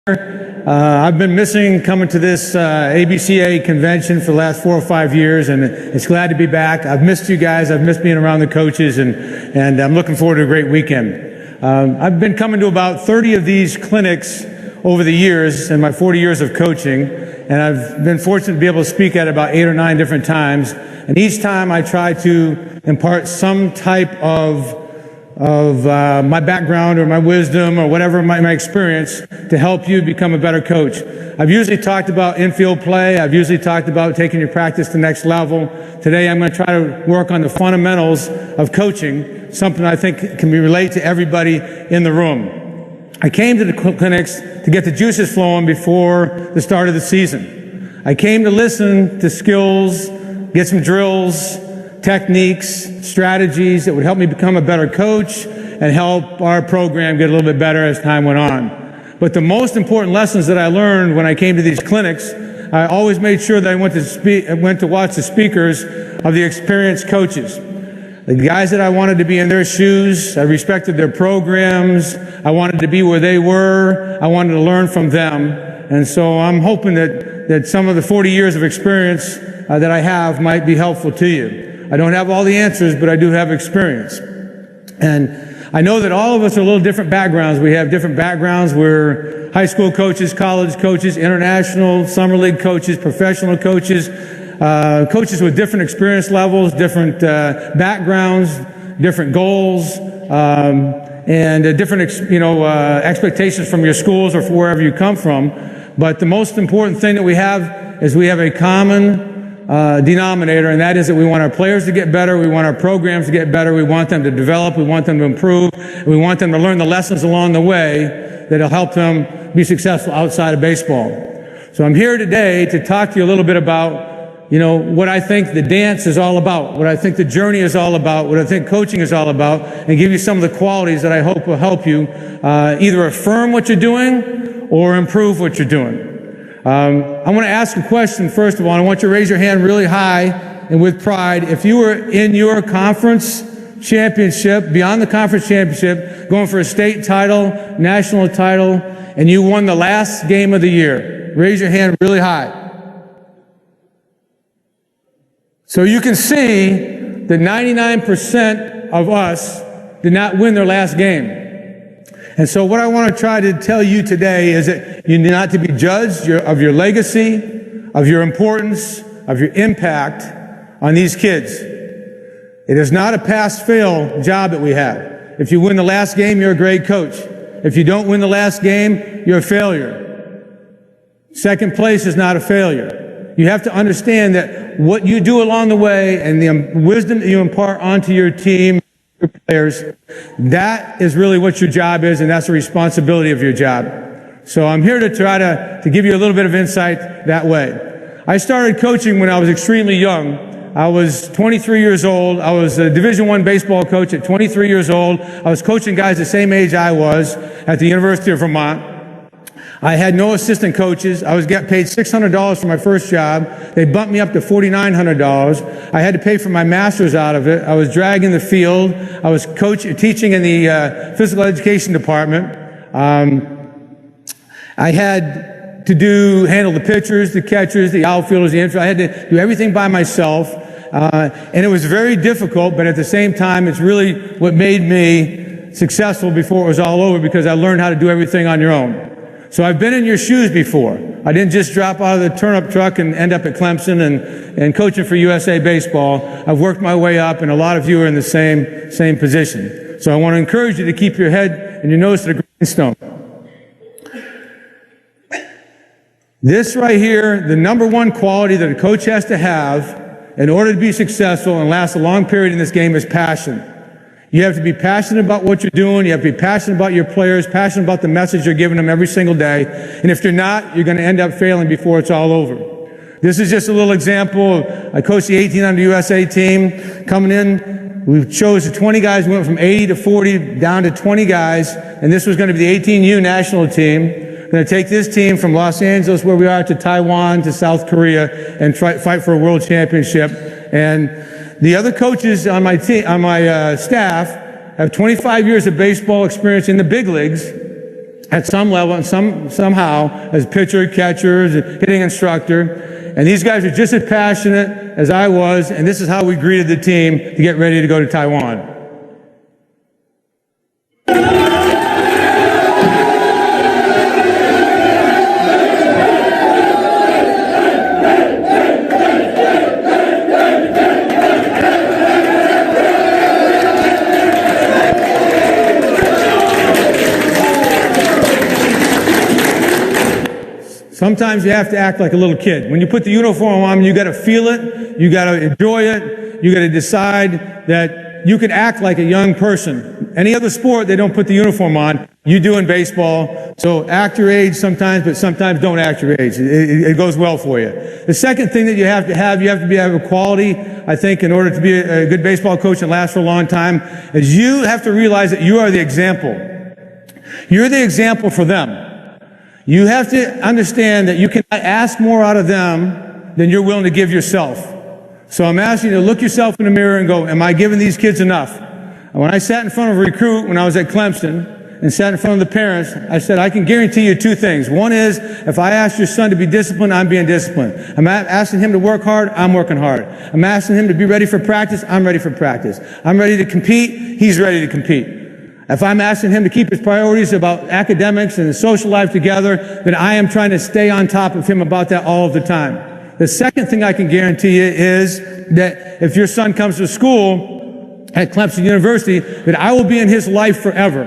I've been missing coming to this ABCA convention for the last 4 or 5 years, and it's glad to be back. I've missed you guys. I've missed being around the coaches, and I'm looking forward to a great weekend. I've been coming to about 30 of these clinics over the years in my 40 years of coaching, and I've been fortunate to be able to speak at about 8 or 9 different times. And each time I try to impart some type of my background or my wisdom or whatever my experience to help you become a better coach. I've usually talked about infield play. I've usually talked about taking your practice to the next level. Today I'm going to try to work on the fundamentals of coaching, something I think can be related to everybody in the room. I came to the clinics to get the juices flowing before the start of the season. I came to listen to skills, get some drills, techniques, strategies that would help me become a better coach and help our program get a little bit better as time went on. But the most important lessons that I learned when I came to these clinics, I always made sure that I went to watch the speakers of the experienced coaches. The guys that I wanted to be in their shoes, I respected their programs, I wanted to be where they were, I wanted to learn from them. And so I'm hoping that some of the 40 years of experience that I have might be helpful to you. I don't have all the answers, but I do have experience. And I know that all of us are a little different backgrounds. We have different backgrounds. We're high school coaches, college coaches, international, summer league coaches, professional coaches, coaches with different experience levels, different backgrounds, different goals, and different expectations from your schools or from wherever you come from. But the most important thing that we have is we have a common denominator, and that is that we want our players to get better, we want our programs to get better, we want them to develop, we want them to improve, we want them to learn the lessons along the way that'll help them be successful outside of baseball. So I'm here today to talk to you a little bit about, what I think the dance is all about, what I think the journey is all about, what I think coaching is all about, and give you some of the qualities that I hope will help you either affirm what you're doing or improve what you're doing. I want to ask a question, first of all. I want you to raise your hand really high and with pride. If you were in your conference championship, beyond the conference championship, going for a state title, national title, and you won the last game of the year, raise your hand really high. So you can see that 99% of us did not win their last game. And so what I want to try to tell you today is that you need not to be judged of your legacy, of your importance, of your impact on these kids. It is not a pass-fail job that we have. If you win the last game, you're a great coach. If you don't win the last game, you're a failure. Second place is not a failure. You have to understand that what you do along the way and the wisdom that you impart onto your team, your players, that is really what your job is, and that's the responsibility of your job. So I'm here to try to give you a little bit of insight that way. I started coaching when I was extremely young. I was 23 years old. I was a Division I baseball coach at 23 years old. I was coaching guys the same age I was at the University of Vermont. I had no assistant coaches. I was getting paid $600 for my first job. They bumped me up to $4,900. I had to pay for my master's out of it. I was dragging the field. I was teaching in the physical education department. I had to handle the pitchers, the catchers, the outfielders, the infielders. I had to do everything by myself. And it was very difficult, but at the same time, it's really what made me successful before it was all over, because I learned how to do everything on your own. So I've been in your shoes before. I didn't just drop out of the turnip truck and end up at Clemson and coaching for USA Baseball. I've worked my way up, and a lot of you are in the same position. So I want to encourage you to keep your head and your nose to the grindstone. This right here, the number one quality that a coach has to have in order to be successful and last a long period in this game is passion. You have to be passionate about what you're doing. You have to be passionate about your players, passionate about the message you're giving them every single day. And if you're not, you're going to end up failing before it's all over. This is just a little example. I coached the 18 under USA team. Coming in, we chose the 20 guys. We went from 80 to 40 down to 20 guys. And this was going to be the 18U national team. We're going to take this team from Los Angeles, where we are, to Taiwan, to South Korea, and fight for a world championship. And the other coaches on my team, on my staff, have 25 years of baseball experience in the big leagues, at some level and somehow as pitcher, catcher, as a hitting instructor. And these guys are just as passionate as I was, and this is how we greeted the team to get ready to go to Taiwan. Sometimes you have to act like a little kid. When you put the uniform on, you got to feel it, you got to enjoy it, you got to decide that you can act like a young person. Any other sport, they don't put the uniform on. You do in baseball. So act your age sometimes, but sometimes don't act your age. It goes well for you. The second thing that you have to have a quality, I think, in order to be a good baseball coach and last for a long time, is you have to realize that you are the example. You're the example for them. You have to understand that you cannot ask more out of them than you're willing to give yourself. So I'm asking you to look yourself in the mirror and go, am I giving these kids enough? And when I sat in front of a recruit when I was at Clemson and sat in front of the parents, I said, I can guarantee you two things. One is, if I ask your son to be disciplined, I'm being disciplined. I'm asking him to work hard, I'm working hard. I'm asking him to be ready for practice, I'm ready for practice. I'm ready to compete, he's ready to compete. If I'm asking him to keep his priorities about academics and his social life together, then I am trying to stay on top of him about that all of the time. The second thing I can guarantee you is that if your son comes to school at Clemson University, that I will be in his life forever.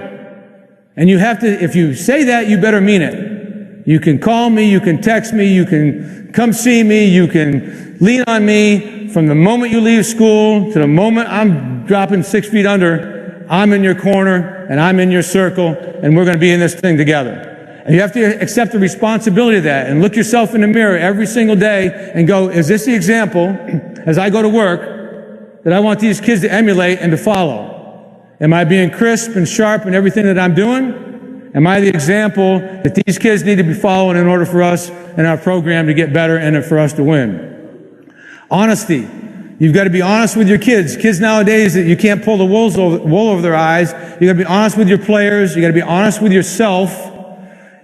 And you have to, if you say that, you better mean it. You can call me, you can text me, you can come see me, you can lean on me from the moment you leave school to the moment I'm dropping 6 feet under. I'm in your corner, and I'm in your circle, and we're going to be in this thing together. And you have to accept the responsibility of that and look yourself in the mirror every single day and go, is this the example, as I go to work, that I want these kids to emulate and to follow? Am I being crisp and sharp in everything that I'm doing? Am I the example that these kids need to be following in order for us and our program to get better and for us to win? Honesty. You've got to be honest with your kids. Kids nowadays, that you can't pull the wool over their eyes. You've got to be honest with your players. You've got to be honest with yourself.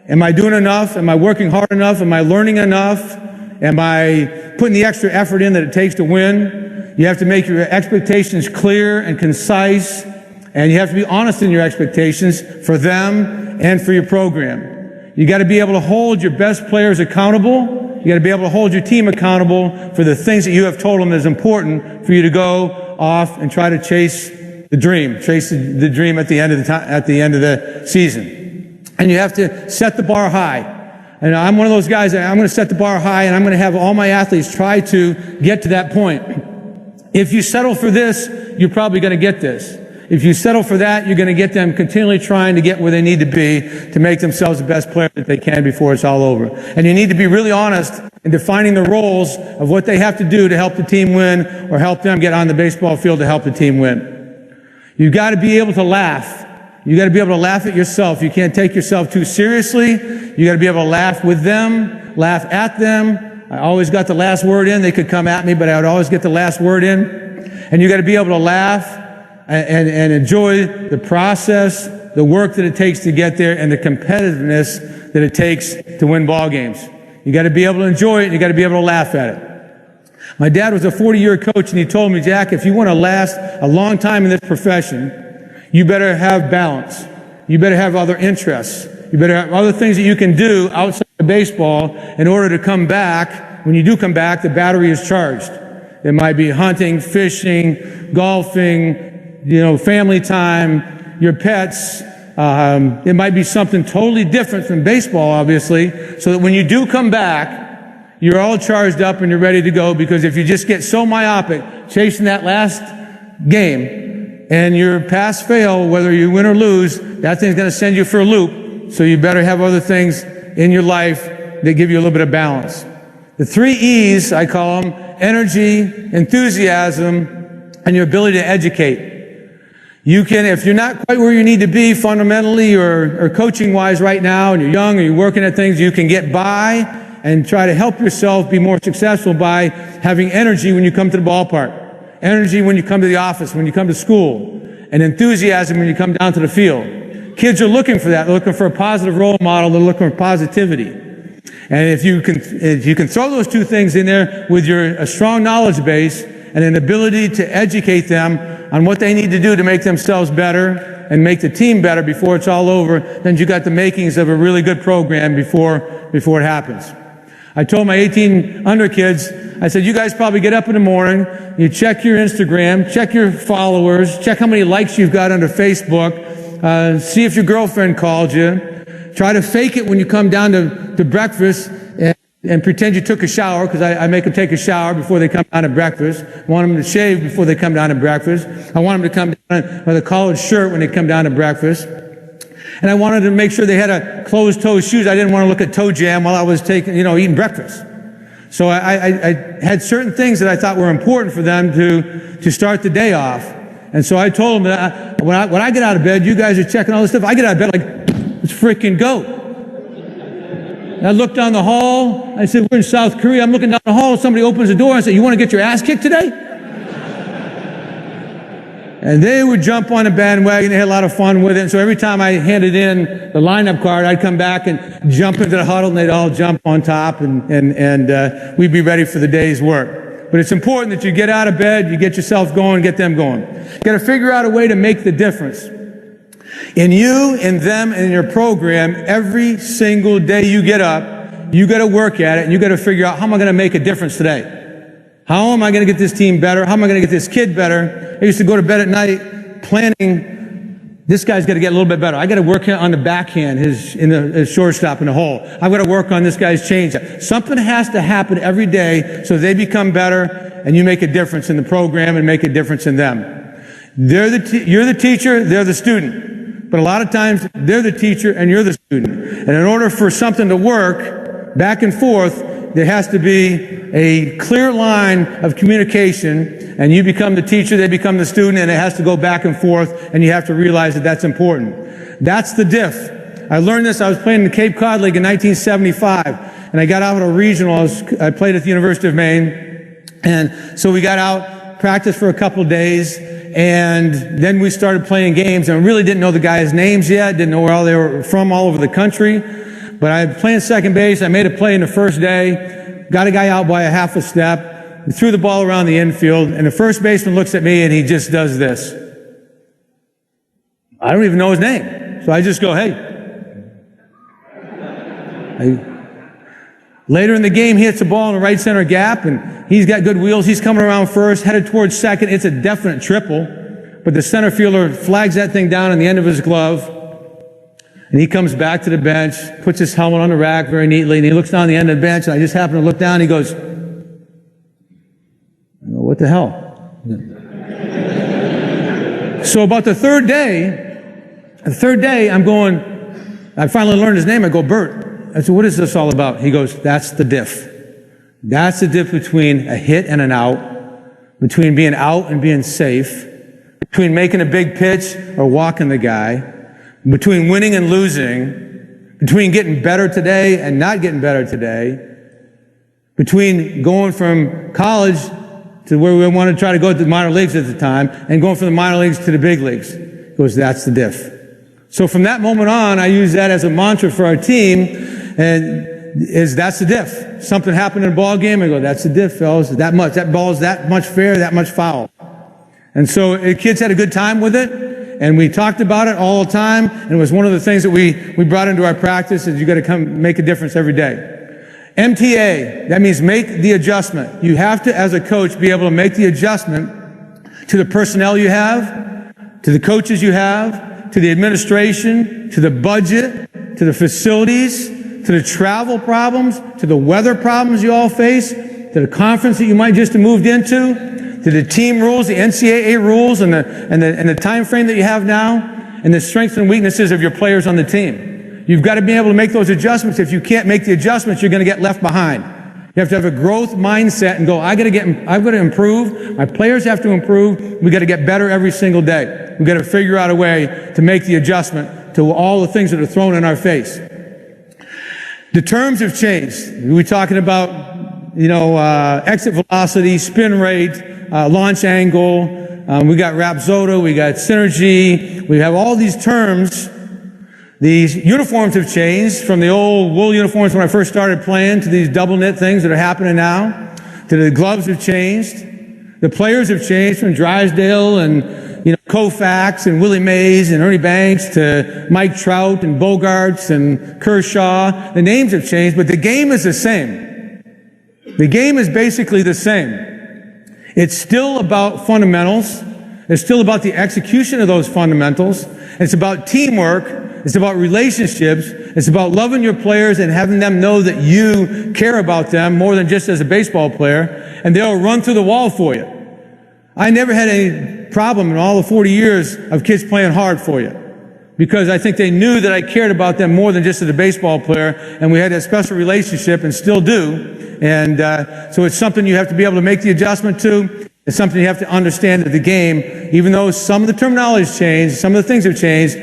Am I doing enough? Am I working hard enough? Am I learning enough? Am I putting the extra effort in that it takes to win? You have to make your expectations clear and concise, and you have to be honest in your expectations for them and for your program. You got to be able to hold your best players accountable. You got to be able to hold your team accountable for the things that you have told them is important for you to go off and try to chase the dream at the end of the season. And you have to set the bar high. And I'm one of those guys that I'm going to set the bar high, and I'm going to have all my athletes try to get to that point. If you settle for this, you're probably going to get this. If you settle for that, you're going to get them continually trying to get where they need to be to make themselves the best player that they can before it's all over. And you need to be really honest in defining the roles of what they have to do to help the team win or help them get on the baseball field to help the team win. You've got to be able to laugh. You've got to be able to laugh at yourself. You can't take yourself too seriously. You've got to be able to laugh with them, laugh at them. I always got the last word in. They could come at me, but I would always get the last word in. And you've got to be able to laugh and enjoy the process, the work that it takes to get there, and the competitiveness that it takes to win ball games. You got to be able to enjoy it, and you got to be able to laugh at it. My dad was a 40-year coach, and he told me, Jack, if you want to last a long time in this profession, you better have balance. You better have other interests. You better have other things that you can do outside of baseball in order to come back. When you do come back, the battery is charged. It might be hunting, fishing, golfing, family time, your pets. It might be something totally different from baseball, obviously, so that when you do come back, you're all charged up and you're ready to go, because if you just get so myopic chasing that last game and your pass fail, whether you win or lose, that thing's going to send you for a loop. So you better have other things in your life that give you a little bit of balance. The 3 E's, I call them: energy, enthusiasm, and your ability to educate. You can, if you're not quite where you need to be fundamentally or coaching-wise right now, and you're young or you're working at things, you can get by and try to help yourself be more successful by having energy when you come to the ballpark, energy when you come to the office, when you come to school, and enthusiasm when you come down to the field. kids are looking for that. They're looking for a positive role model. They're looking for positivity. And if you can throw those two things in there with a strong knowledge base and an ability to educate them on what they need to do to make themselves better and make the team better before it's all over, then you got the makings of a really good program before it happens. I told my 18 under kids, I said, you guys probably get up in the morning, you check your Instagram, check your followers, check how many likes you've got under Facebook, see if your girlfriend called you, try to fake it when you come down to breakfast and pretend you took a shower, because I make them take a shower before they come down to breakfast. I want them to shave before they come down to breakfast. I want them to come down with a collared shirt when they come down to breakfast. And I wanted to make sure they had a closed-toe shoes. I didn't want to look at toe jam while I was eating breakfast. So I had certain things that I thought were important for them to start the day off. And so I told them that when I get out of bed, you guys are checking all this stuff. I get out of bed like, let's freaking go. And I looked down the hall. I said, we're in South Korea. I'm looking down the hall. Somebody opens the door and said, you want to get your ass kicked today? And they would jump on the bandwagon. They had a lot of fun with it. And so every time I handed in the lineup card, I'd come back and jump into the huddle, and they'd all jump on top, and we'd be ready for the day's work. But it's important that you get out of bed, you get yourself going, get them going. You got to figure out a way to make the difference in you, in them, and in your program. Every single day you get up, you got to work at it, and you got to figure out, how am I going to make a difference today? How am I going to get this team better? How am I going to get this kid better? I used to go to bed at night planning, this guy's got to get a little bit better. I got to work on the backhand, his shortstop in the hole. I've got to work on this guy's changeup. Something has to happen every day so they become better, and you make a difference in the program and make a difference in them. You're the teacher, they're the student. But a lot of times, they're the teacher and you're the student. And in order for something to work back and forth, there has to be a clear line of communication, and you become the teacher, they become the student, and it has to go back and forth, and you have to realize that that's important. That's the diff. I learned this. I was playing in the Cape Cod League in 1975, and I got out at a regional. I played at the University of Maine, and so we got out, practiced for a couple of days, and then we started playing games, and I really didn't know the guys' names yet, didn't know where all they were from all over the country. But I was playing second base. I made a play in the first day, got a guy out by a half a step, threw the ball around the infield, and the first baseman looks at me and he just does this. I don't even know his name. So I just go, hey. Later in the game, he hits the ball in the right center gap, and he's got good wheels. He's coming around first, headed towards second. It's a definite triple, but the center fielder flags that thing down on the end of his glove. And he comes back to the bench, puts his helmet on the rack very neatly, and he looks down the end of the bench, and I just happen to look down, and he goes, what the hell? So about the third day, I finally learned his name. I go, Bert. I said, what is this all about? He goes, that's the diff. That's the diff between a hit and an out, between being out and being safe, between making a big pitch or walking the guy, between winning and losing, between getting better today and not getting better today, between going from college to where we want to try to go to the minor leagues at the time, and going from the minor leagues to the big leagues. Because that's the diff. So from that moment on, I use that as a mantra for our team, and that's the diff. Something happened in a ball game, I go, that's the diff, fellas. That ball is that much fair, that much foul. And so the kids had a good time with it. And we talked about it all the time, and it was one of the things that we brought into our practice, is you got to come make a difference every day. MTA, that means make the adjustment. You have to, as a coach, be able to make the adjustment to the personnel you have, to the coaches you have, to the administration, to the budget, to the facilities, to the travel problems, to the weather problems you all face, to the conference that you might just have moved into, to the team rules, the NCAA rules, and the time frame that you have now, and the strengths and weaknesses of your players on the team. You've got to be able to make those adjustments. If you can't make the adjustments, you're going to get left behind. You have to have a growth mindset and go, I've got to improve. My players have to improve. We've got to get better every single day. We've got to figure out a way to make the adjustment to all the things that are thrown in our face. The terms have changed. We're talking about, exit velocity, spin rate, launch angle, we got Rapsodo, we got synergy, we have all these terms These uniforms have changed from the old wool uniforms when I first started playing to these double knit things that are happening now. To the gloves have changed. The players have changed from Drysdale and Koufax and Willie Mays and Ernie Banks to Mike Trout and Bogarts and Kershaw. The names have changed, but the game is the same. The game is basically the same. It's still about fundamentals. It's still about the execution of those fundamentals. It's about teamwork. It's about relationships. It's about loving your players and having them know that you care about them more than just as a baseball player, and they'll run through the wall for you. I never had any problem in all the 40 years of kids playing hard for you, because I think they knew that I cared about them more than just as a baseball player, and we had that special relationship and still do. And so it's something you have to be able to make the adjustment to. It's something you have to understand that the game, even though some of the terminology has changed, some of the things have changed,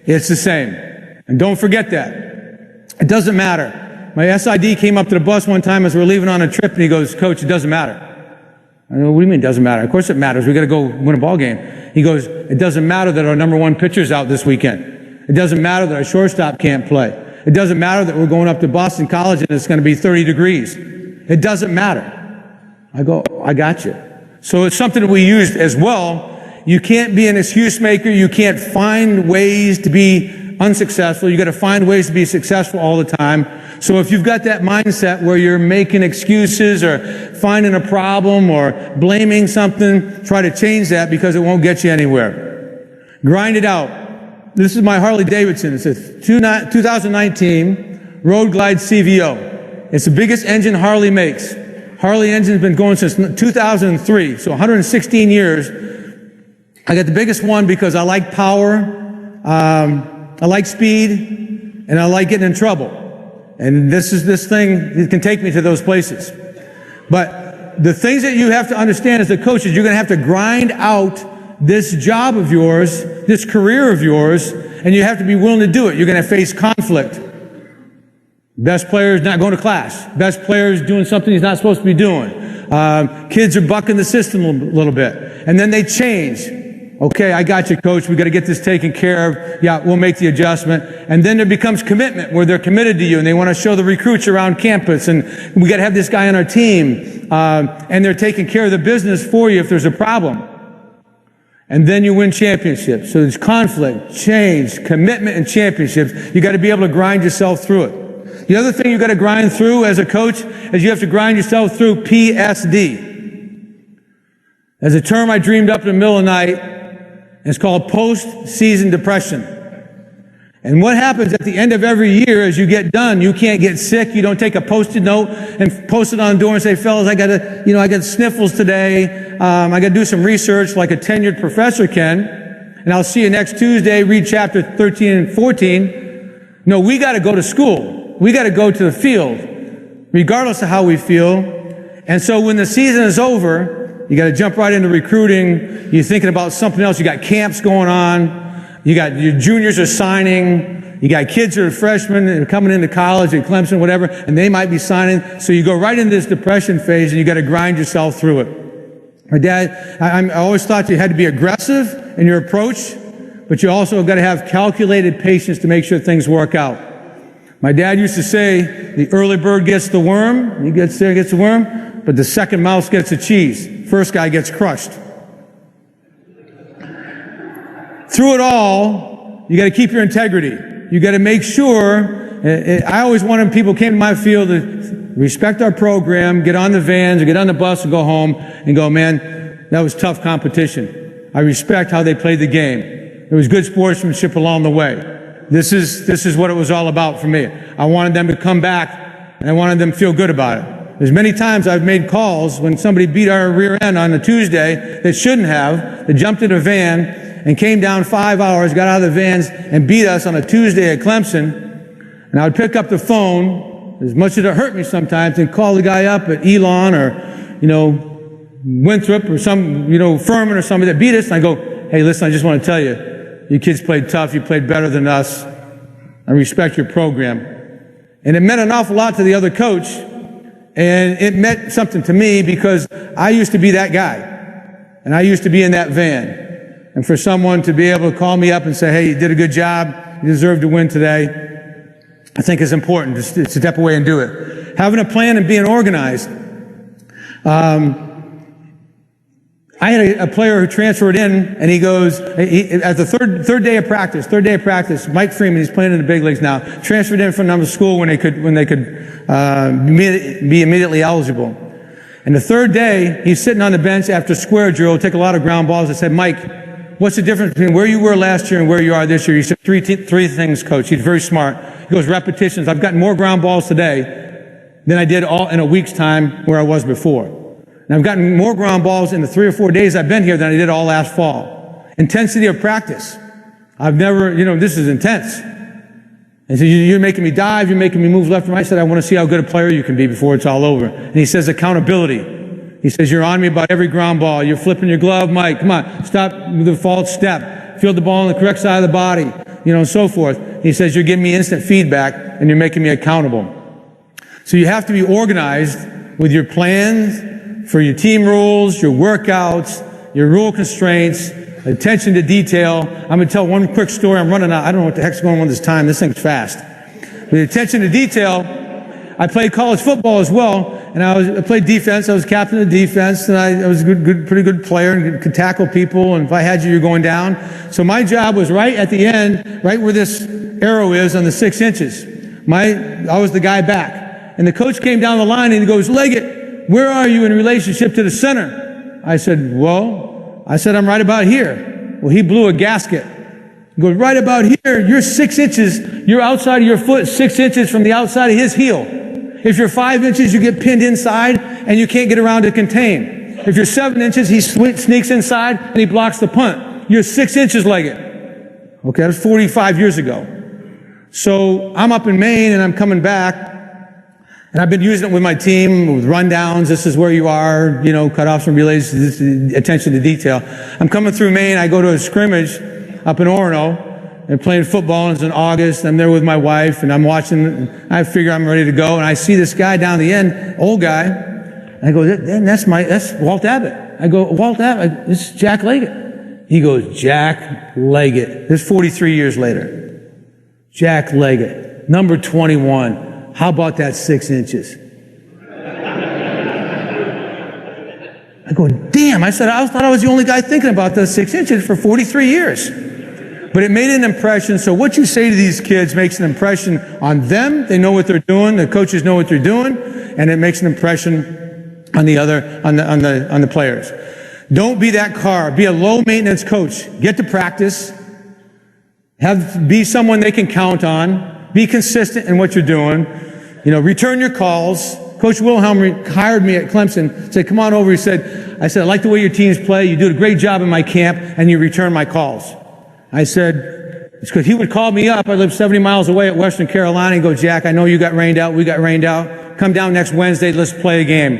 it's the same. And don't forget that. It doesn't matter. My SID came up to the bus one time as we were leaving on a trip, and he goes, "Coach, it doesn't matter." I go, "What do you mean it doesn't matter?" "Of course it matters. We got to go win a ball game." He goes, "It doesn't matter that our number one pitcher's out this weekend. It doesn't matter that our shortstop can't play. It doesn't matter that we're going up to Boston College and it's going to be 30 degrees. It doesn't matter." I go, "I got you." So it's something that we used as well. You can't be an excuse maker. You can't find ways to be unsuccessful. You got to find ways to be successful all the time. So if you've got that mindset where you're making excuses or finding a problem or blaming something, try to change that, because it won't get you anywhere. Grind it out. This is my Harley Davidson. It's a 2019 Road Glide CVO. It's the biggest engine Harley makes. Harley engine's been going since 2003, so 116 years. I got the biggest one because I like power, I like speed, and I like getting in trouble. And this thing, it can take me to those places. But the things that you have to understand as a coach is you're going to have to grind out this job of yours, this career of yours, and you have to be willing to do it. You're going to face conflict. Best player is not going to class. Best player is doing something he's not supposed to be doing. Kids are bucking the system a little bit. And then they change. "Okay, I got you, coach. We got to get this taken care of. Yeah, we'll make the adjustment." And then there becomes commitment where they're committed to you and they want to show the recruits around campus, and we got to have this guy on our team. And they're taking care of the business for you if there's a problem. And then you win championships. So there's conflict, change, commitment, and championships. You got to be able to grind yourself through it. The other thing you got to grind through as a coach is you have to grind yourself through PSD. As a term I dreamed up in the middle of the night, and it's called post-season depression. And what happens at the end of every year as you get done, you can't get sick. You don't take a Post-it note and post it on the door and say, "Fellas, I got sniffles today. I got to do some research like a tenured professor can, and I'll see you next Tuesday, read chapter 13 and 14. No, we got to go to school. We got to go to the field, regardless of how we feel. And so when the season is over, you got to jump right into recruiting. You're thinking about something else. You got camps going on. You got your juniors are signing. You got kids who are freshmen and coming into college at Clemson, whatever, and they might be signing. So you go right into this depression phase, and you got to grind yourself through it. My dad, I always thought you had to be aggressive in your approach, but you also got to have calculated patience to make sure things work out. My dad used to say, "The early bird gets the worm." He gets there, gets the worm, but the second mouse gets the cheese. First guy gets crushed. Through it all, you got to keep your integrity. You got to make sure. I always wanted people came to my field to respect our program, get on the vans or get on the bus and go home and go, "Man, that was tough competition. I respect how they played the game. There was good sportsmanship along the way." This is what it was all about for me. I wanted them to come back, and I wanted them to feel good about it. There's many times I've made calls when somebody beat our rear end on a Tuesday that shouldn't have. They jumped in a van and came down 5 hours, got out of the vans, and beat us on a Tuesday at Clemson. And I would pick up the phone, as much as it hurt me sometimes, and call the guy up at Elon or, Winthrop or some, Furman or somebody that beat us. And I go, "Hey, listen, I just want to tell you, you kids played tough. You played better than us. I respect your program." And it meant an awful lot to the other coach. And it meant something to me because I used to be that guy. And I used to be in that van. And for someone to be able to call me up and say, "Hey, you did a good job. You deserve to win today. I think it's important to step away and do it. Having a plan and being organized. I had a player who transferred in, and he goes, at the third day of practice, Mike Freeman, he's playing in the big leagues now, transferred in from another school when they could be immediately eligible. And the third day, he's sitting on the bench after square drill, take a lot of ground balls. I said, Mike, what's the difference between where you were last year and where you are this year? He said, three things, coach. He's very smart. He goes, repetitions. I've gotten more ground balls today than I did all in a week's time where I was before. And I've gotten more ground balls in the 3 or 4 days I've been here than I did all last fall. Intensity of practice. I've never, this is intense. And so you're making me dive, you're making me move left and right. I said, I want to see how good a player you can be before it's all over. And he says, accountability. He says, you're on me about every ground ball. You're flipping your glove, Mike. Come on, stop the false step. Field the ball on the correct side of the body, and so forth. He says, you're giving me instant feedback and you're making me accountable. So you have to be organized with your plans, for your team rules, your workouts, your rule constraints, attention to detail. I'm going to tell one quick story. I'm running out. I don't know what the heck's going on this time. This thing's fast. With attention to detail, I played college football as well, and I played defense. I was captain of defense, and I was a pretty good player and could tackle people, and if I had you, you're going down. So my job was right at the end, right where this arrow is on the 6 inches. I was the guy back. And the coach came down the line and he goes, Leggett, where are you in relationship to the center? I said, I'm right about here. Well, he blew a gasket. He goes, right about here, you're 6 inches, you're outside of your foot 6 inches from the outside of his heel. If you're 5 inches, you get pinned inside and you can't get around to contain. If you're 7 inches, he sneaks inside and he blocks the punt. You're 6 inches, Leggett. Okay, that was 45 years ago. So I'm up in Maine and I'm coming back. And I've been using it with my team, with rundowns. This is where you are, cutoffs and relays, attention to detail. I'm coming through Maine. I go to a scrimmage up in Orono and playing football. And it's in August. I'm there with my wife and I'm watching. I figure I'm ready to go. And I see this guy down the end, old guy. And I go, that's Walt Abbott. I go, Walt Abbott, this is Jack Leggett. He goes, Jack Leggett. This is 43 years later. Jack Leggett, number 21. How about that 6 inches? I go, damn. I thought I was the only guy thinking about those 6 inches for 43 years. But it made an impression. So what you say to these kids makes an impression on them. They know what they're doing. The coaches know what they're doing. And it makes an impression on the players. Don't be that car. Be a low maintenance coach. Get to practice. Be someone they can count on. Be consistent in what you're doing. Return your calls. Coach Wilhelm hired me at Clemson, said, come on over. I said, I like the way your teams play. You do a great job in my camp, and you return my calls. I said, it's because he would call me up. I live 70 miles away at Western Carolina and go, Jack, I know you got rained out. We got rained out. Come down next Wednesday. Let's play a game.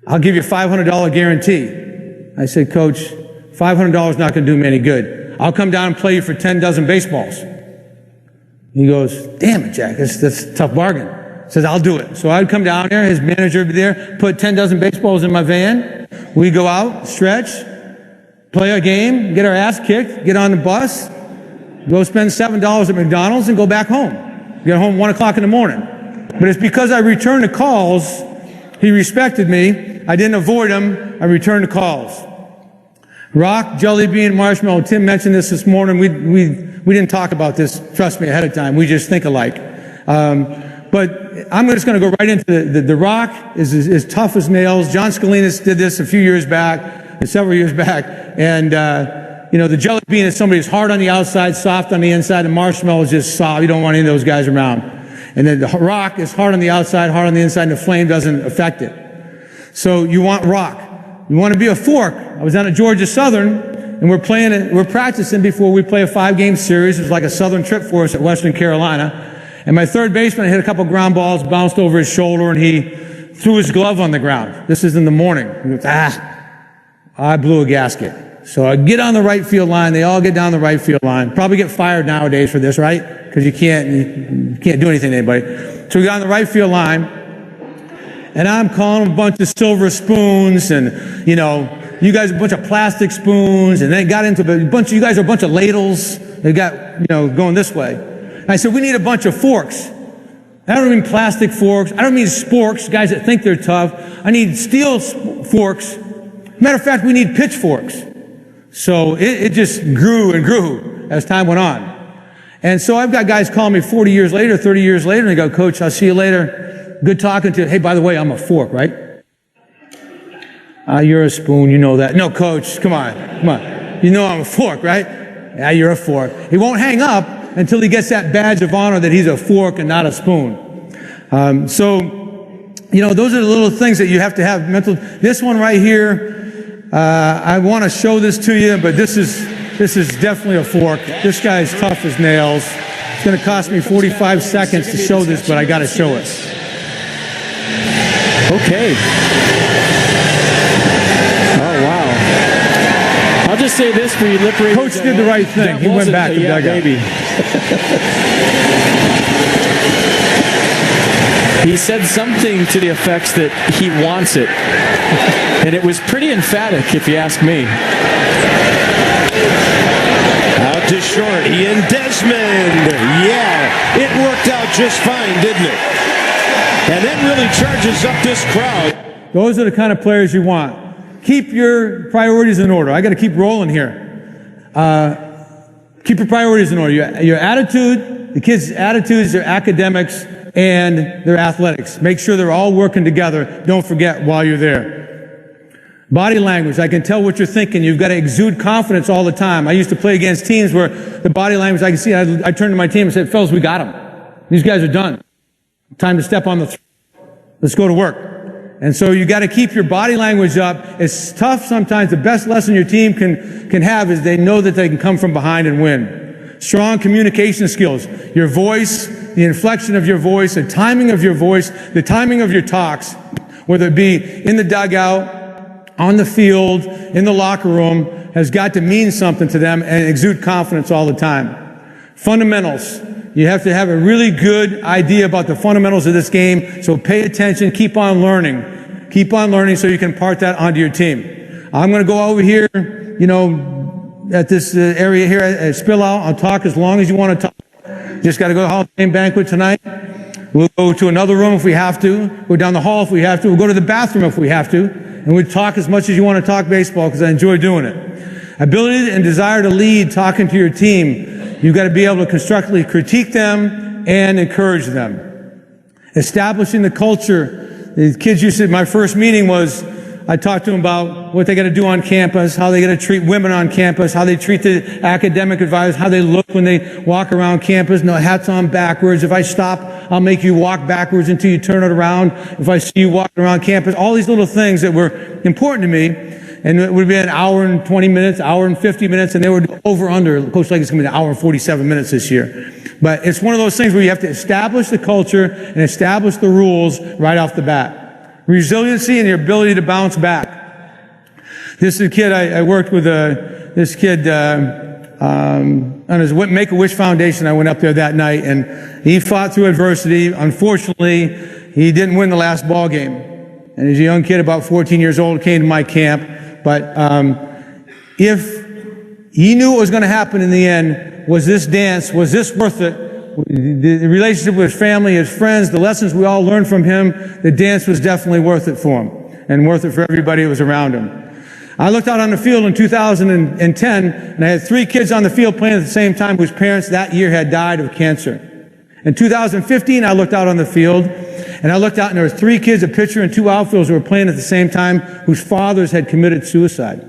I'll give you a $500 guarantee. I said, Coach, $500 is not going to do me any good. I'll come down and play you for 10 dozen baseballs. He goes, damn it, Jack, that's a tough bargain. Says, I'll do it. So I'd come down there, his manager would be there, put 10 dozen baseballs in my van. We go out, stretch, play a game, get our ass kicked, get on the bus, go spend $7 at McDonald's and go back home. Get home 1 o'clock in the morning. But it's because I returned the calls, he respected me. I didn't avoid him. I returned the calls. Rock, jelly bean, marshmallow. Tim mentioned this morning. We didn't talk about this, trust me, ahead of time. We just think alike. But I'm just going to go right into the Rock is tough as nails. John Scalinas did this a few years back, several years back. And, the jelly bean is somebody who's hard on the outside, soft on the inside. The marshmallow is just soft. You don't want any of those guys around. And then the Rock is hard on the outside, hard on the inside, and the flame doesn't affect it. So you want Rock. You want to be a fork. I was down at Georgia Southern, and we're practicing before we play a 5-game series. It was like a Southern trip for us at Western Carolina. And my third baseman hit a couple ground balls, bounced over his shoulder, and he threw his glove on the ground. This is in the morning. He goes, I blew a gasket. So I get on the right field line. They all get down the right field line. Probably get fired nowadays for this, right? Because you can't do anything to anybody. So we got on the right field line, and I'm calling them a bunch of silver spoons, and you guys are a bunch of plastic spoons, and then got into you guys are a bunch of ladles. They got, going this way. And I said, we need a bunch of forks. I don't mean plastic forks. I don't mean sporks, guys that think they're tough. I need steel forks. Matter of fact, we need pitchforks. So it just grew and grew as time went on. And so I've got guys calling me 40 years later, 30 years later, and they go, Coach, I'll see you later. Good talking to you. Hey, by the way, I'm a fork, right? You're a spoon, you know that. No, Coach, come on. You know I'm a fork, right? Yeah, you're a fork. He won't hang up until he gets that badge of honor that he's a fork and not a spoon. Those are the little things that you have to have mental. This one right here, I want to show this to you, but this is definitely a fork. This guy's tough as nails. It's going to cost me 45 seconds to show this, but I got to show it. Okay. Oh, wow. I'll just say this for you, lip readers. Coach did the right thing. He went back to dugout. Baby. He said something to the effects that he wants it. And it was pretty emphatic, if you ask me. Out to short. Ian Desmond. Yeah, it worked out just fine, didn't it? And that really charges up this crowd. Those are the kind of players you want. Keep your priorities in order. I got to keep rolling here. Keep your priorities in order. Your attitude, the kids' attitudes, their academics, and their athletics. Make sure they're all working together. Don't forget while you're there. Body language. I can tell what you're thinking. You've got to exude confidence all the time. I used to play against teams where the body language, I can see, I turned to my team and said, fellas, we got them. These guys are done. Time to step on the let's go to work. And so you got to keep your body language up. It's tough sometimes. The best lesson your team can have is they know that they can come from behind and win. Strong communication skills. Your voice, the inflection of your voice, the timing of your voice, the timing of your talks, whether it be in the dugout, on the field, in the locker room, has got to mean something to them and exude confidence all the time. Fundamentals. You have to have a really good idea about the fundamentals of this game, so pay attention, keep on learning. Keep on learning so you can impart that onto your team. I'm going to go over here, at this area here at Spill Out. I'll talk as long as you want to talk. Just got to go to the Hall of Fame banquet tonight. We'll go to another room if we have to. Go down the hall if we have to. We'll go to the bathroom if we have to. And we'll talk as much as you want to talk baseball because I enjoy doing it. Ability and desire to lead, talking to your team. You've got to be able to constructively critique them and encourage them. Establishing the culture. The kids used to, my first meeting was, I talked to them about what they got to do on campus, how they got to treat women on campus, how they treat the academic advisors, how they look when they walk around campus. No, hats on backwards. If I stop, I'll make you walk backwards until you turn it around. If I see you walking around campus, all these little things that were important to me. And it would be an hour and 20 minutes, hour and 50 minutes, and they were over under. Coach Leggett is going to be an hour and 47 minutes this year. But it's one of those things where you have to establish the culture and establish the rules right off the bat. Resiliency and your ability to bounce back. This is a kid, I worked with this kid on his Make-A-Wish Foundation. I went up there that night, and he fought through adversity. Unfortunately, he didn't win the last ball game. And as a young kid, about 14 years old, came to my camp. But if he knew what was going to happen in the end, was this dance, was this worth it? The relationship with his family, his friends, the lessons we all learned from him, the dance was definitely worth it for him and worth it for everybody that was around him. I looked out on the field in 2010, and I had 3 kids on the field playing at the same time whose parents that year had died of cancer. In 2015, I looked out on the field, and I looked out, and there were 3 kids, a pitcher and 2 outfielders who were playing at the same time, whose fathers had committed suicide.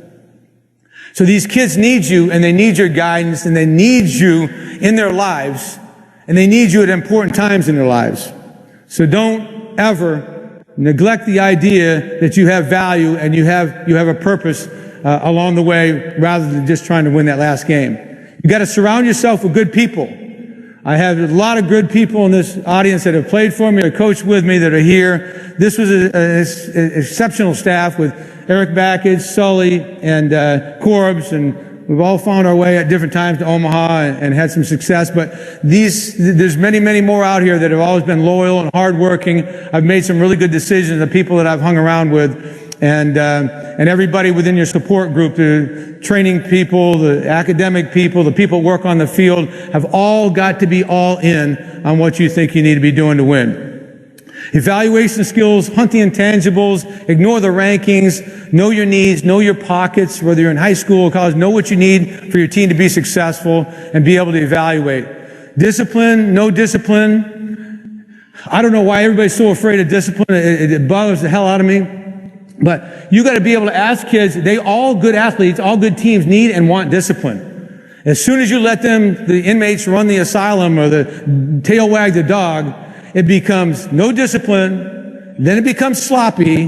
So these kids need you, and they need your guidance, and they need you in their lives, and they need you at important times in their lives. So don't ever neglect the idea that you have value and you have a purpose along the way, rather than just trying to win that last game. You got to surround yourself with good people. I have a lot of good people in this audience that have played for me or coached with me that are here. This was an exceptional staff with Eric Backage, Sully, and Corbs, and we've all found our way at different times to Omaha and had some success. But there's many, many more out here that have always been loyal and hardworking. I've made some really good decisions. The people that I've hung around with and everybody within your support group, the training people, the academic people, the people who work on the field, have all got to be all in on what you think you need to be doing to win. Evaluation skills, hunt the intangibles, ignore the rankings, know your needs, know your pockets, whether you're in high school or college, know what you need for your team to be successful and be able to evaluate. Discipline, no discipline. I don't know why everybody's so afraid of discipline. It bothers the hell out of me. But you got to be able to ask kids, they all good athletes, all good teams need and want discipline. As soon as you let them, the inmates run the asylum or the tail wag the dog, it becomes no discipline, then it becomes sloppy,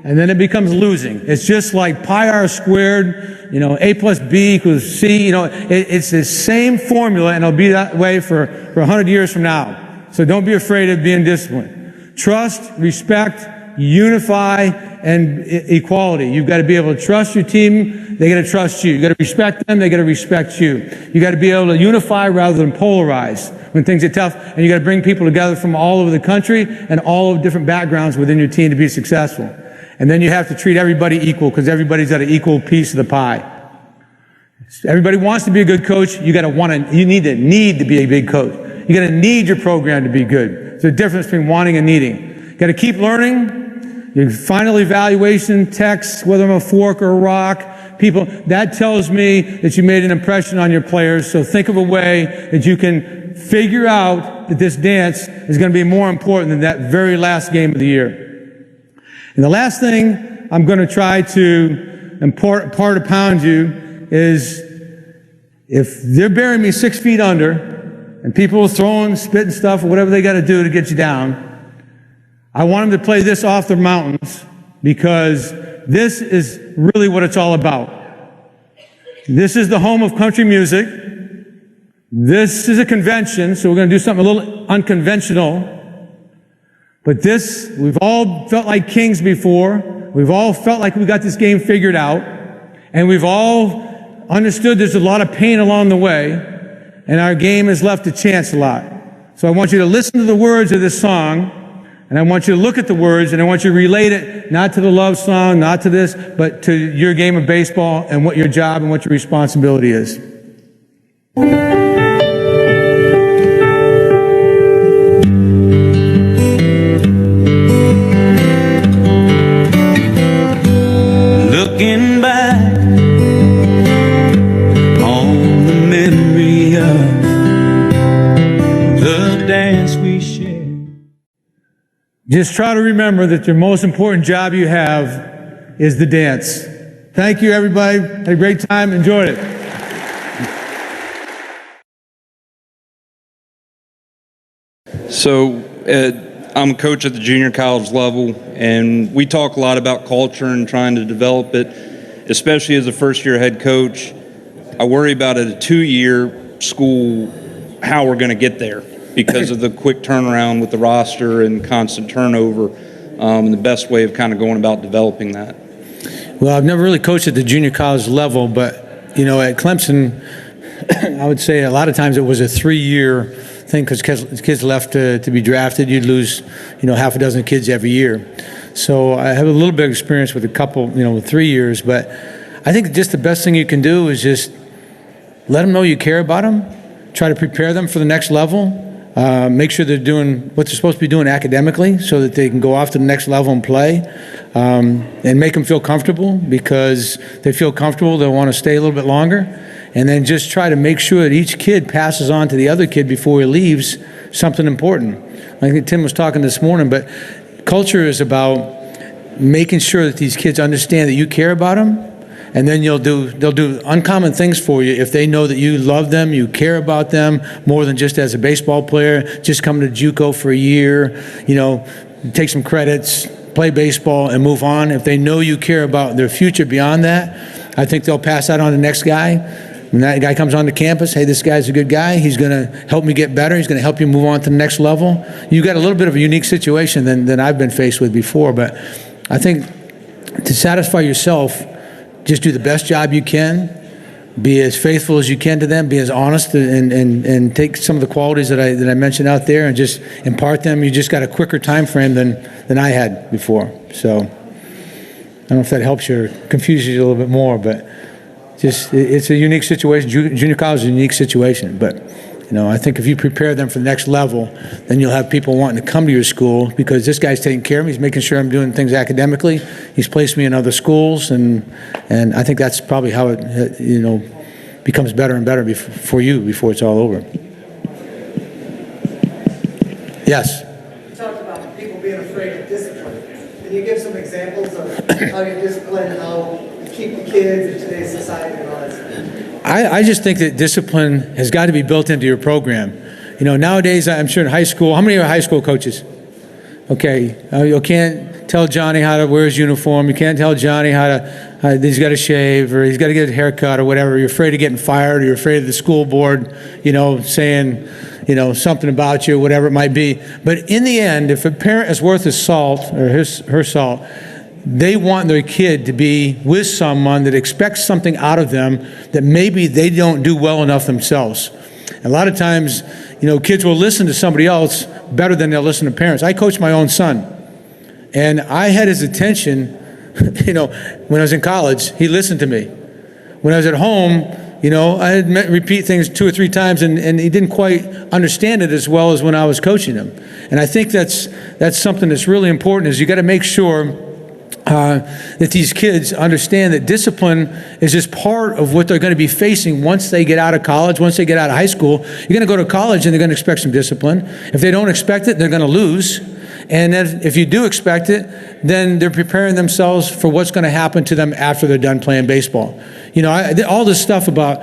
and then it becomes losing. It's just like pi r squared, A plus B equals C, it's the same formula, and it'll be that way for 100 years from now. So don't be afraid of being disciplined. Trust, respect, unify, and equality. You've got to be able to trust your team, they got to trust you. You got to respect them, they got to respect you. You got to be able to unify rather than polarize when things are tough, and you got to bring people together from all over the country and all of different backgrounds within your team to be successful. And then you have to treat everybody equal, because everybody's got an equal piece of the pie. Everybody wants to be a good coach. You need to be a big coach. You got to need your program to be good. There's a difference between wanting and needing. You got to keep learning. Your final evaluation text, whether I'm a fork or a rock, people, that tells me that you made an impression on your players. So think of a way that you can figure out that this dance is going to be more important than that very last game of the year. And the last thing I'm going to try to part to pound you is, if they're burying me 6 feet under and people are throwing, spitting stuff or whatever they got to do to get you down, I want them to play this off the mountains, because this is really what it's all about. This is the home of country music. This is a convention, so we're going to do something a little unconventional. But this, we've all felt like kings before. We've all felt like we got this game figured out. And we've all understood there's a lot of pain along the way. And our game has left to chance a lot. So I want you to listen to the words of this song. And I want you to look at the words, and I want you to relate it, not to the love song, not to this, but to your game of baseball and what your job and what your responsibility is. Looking back on the memory of the dance we shared. Just try to remember that your most important job you have is the dance. Thank you, everybody. Had a great time. Enjoyed it. So I'm a coach at the junior college level, and we talk a lot about culture and trying to develop it, especially as a first-year head coach. I worry about at a 2-year school how we're going to get there because of the quick turnaround with the roster and constant turnover, and the best way of kind of going about developing that. Well, I've never really coached at the junior college level, but, at Clemson, I would say a lot of times it was a 3-year thing, because kids left to be drafted. You'd lose, half a dozen kids every year. So I have a little bit of experience with a couple, with 3 years, but I think just the best thing you can do is just let them know you care about them, try to prepare them for the next level, make sure they're doing what they're supposed to be doing academically so that they can go off to the next level and play, and make them feel comfortable, because they feel comfortable, they'll want to stay a little bit longer. And then just try to make sure that each kid passes on to the other kid before he leaves something important. I think Tim was talking this morning, but culture is about making sure that these kids understand that you care about them, and then they'll do uncommon things for you if they know that you love them, you care about them more than just as a baseball player, just coming to JUCO for a year, take some credits, play baseball, and move on. If they know you care about their future beyond that, I think they'll pass that on to the next guy. When that guy comes onto campus, hey, this guy's a good guy. He's going to help me get better. He's going to help you move on to the next level. You've got a little bit of a unique situation than I've been faced with before. But I think to satisfy yourself, just do the best job you can. Be as faithful as you can to them. Be as honest, and take some of the qualities that I mentioned out there and just impart them. You just got a quicker time frame than I had before. So don't know if that helps you or confuses you a little bit more, but just it's a unique situation. Junior college is a unique situation, but I think if you prepare them for the next level, then you'll have people wanting to come to your school because this guy's taking care of me. He's making sure I'm doing things academically. He's placed me in other schools, and I think that's probably how it becomes better and better for you before it's all over. Yes. You talked about people being afraid of discipline. Can you give some examples of how you discipline, how you keep the kids in today's society and all that stuff? I just think that discipline has got to be built into your program. Nowadays, I'm sure in high school, how many are high school coaches? Okay, you can't tell Johnny how to wear his uniform. You can't tell Johnny he's got to shave or he's got to get a haircut or whatever. You're afraid of getting fired or you're afraid of the school board, saying, something about you, whatever it might be. But in the end, if a parent is worth his salt or her salt, they want their kid to be with someone that expects something out of them that maybe they don't do well enough themselves. A lot of times, kids will listen to somebody else better than they'll listen to parents. I coach my own son, and I had his attention, when I was in college. He listened to me. When I was at home, I'd repeat things 2 or 3 times, and he didn't quite understand it as well as when I was coaching him. And I think that's something that's really important is you got to make sure that these kids understand that discipline is just part of what they're going to be facing once they get out of college, once they get out of high school. You're going to go to college and they're going to expect some discipline. If they don't expect it, they're going to lose. And then if you do expect it, then they're preparing themselves for what's going to happen to them after they're done playing baseball. All this stuff about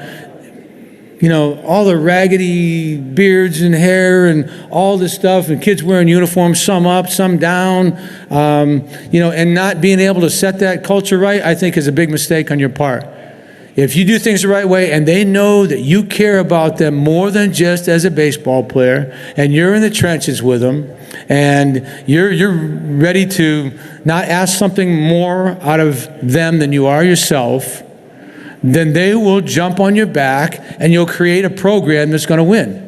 all the raggedy beards and hair and all this stuff, and kids wearing uniforms, some up, some down, and not being able to set that culture right, I think is a big mistake on your part. If you do things the right way and they know that you care about them more than just as a baseball player, and you're in the trenches with them, and you're ready to not ask something more out of them than you are yourself, then they will jump on your back and you'll create a program that's going to win.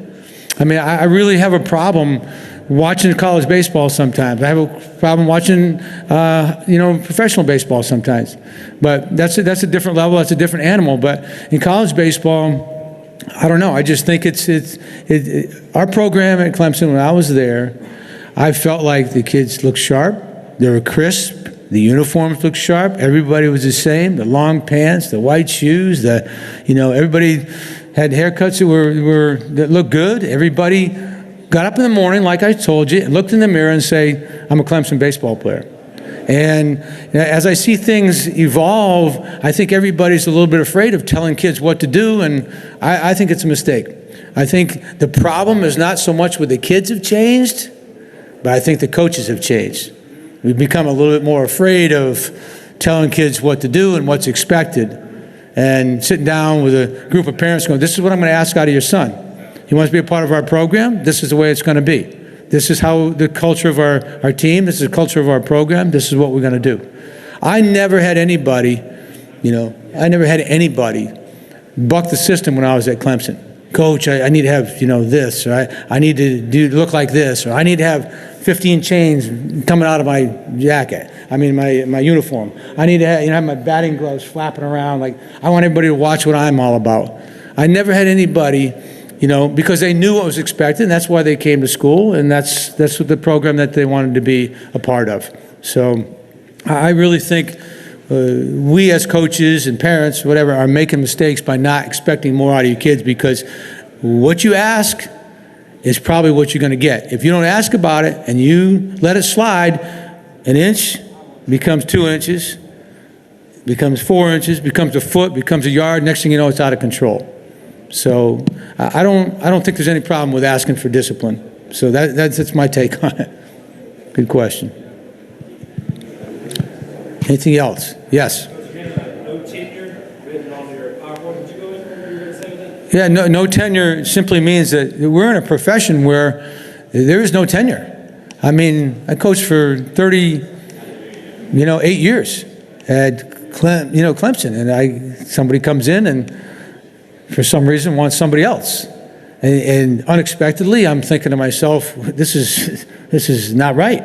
I mean, I really have a problem watching college baseball sometimes. I have a problem watching, professional baseball sometimes. But that's a different level. That's a different animal. But in college baseball, I don't know. I just think our program at Clemson, when I was there, I felt like the kids looked sharp. They were crisp. The uniforms looked sharp. Everybody was the same. The long pants, the white shoes, everybody had haircuts that looked good. Everybody got up in the morning, like I told you, and looked in the mirror and say, I'm a Clemson baseball player. And as I see things evolve, I think everybody's a little bit afraid of telling kids what to do, and I think it's a mistake. I think the problem is not so much what the kids have changed, but I think the coaches have changed. We've become a little bit more afraid of telling kids what to do and what's expected, and sitting down with a group of parents going, this is what I'm going to ask out of your son. He wants to be a part of our program. This is the way it's going to be. This is how the culture of our team, this is the culture of our program, this is what we're going to do. I never had anybody buck the system when I was at Clemson. Coach, I need to have, this, or I need to look like this, or I need to have 15 chains coming out of my jacket. My uniform. I need to have my batting gloves flapping around. Like, I want everybody to watch what I'm all about. I never had anybody, because they knew what was expected, and that's why they came to school, and that's what the program that they wanted to be a part of. So I really think we as coaches and parents, whatever, are making mistakes by not expecting more out of your kids, because what you ask is probably what you're going to get. If you don't ask about it and you let it slide, an inch becomes 2 inches, becomes 4 inches, becomes a foot, becomes a yard. Next thing you know, it's out of control. So I don't think there's any problem with asking for discipline. So that's my take on it. Good question. Anything else? Yes. No tenure written on your PowerPoint. Did you go into what you were going to say with that? Yeah, no tenure simply means that we're in a profession where there is no tenure. I coached for 8 years at Clemson, and somebody comes in and for some reason wants somebody else, and unexpectedly I'm thinking to myself, this is not right.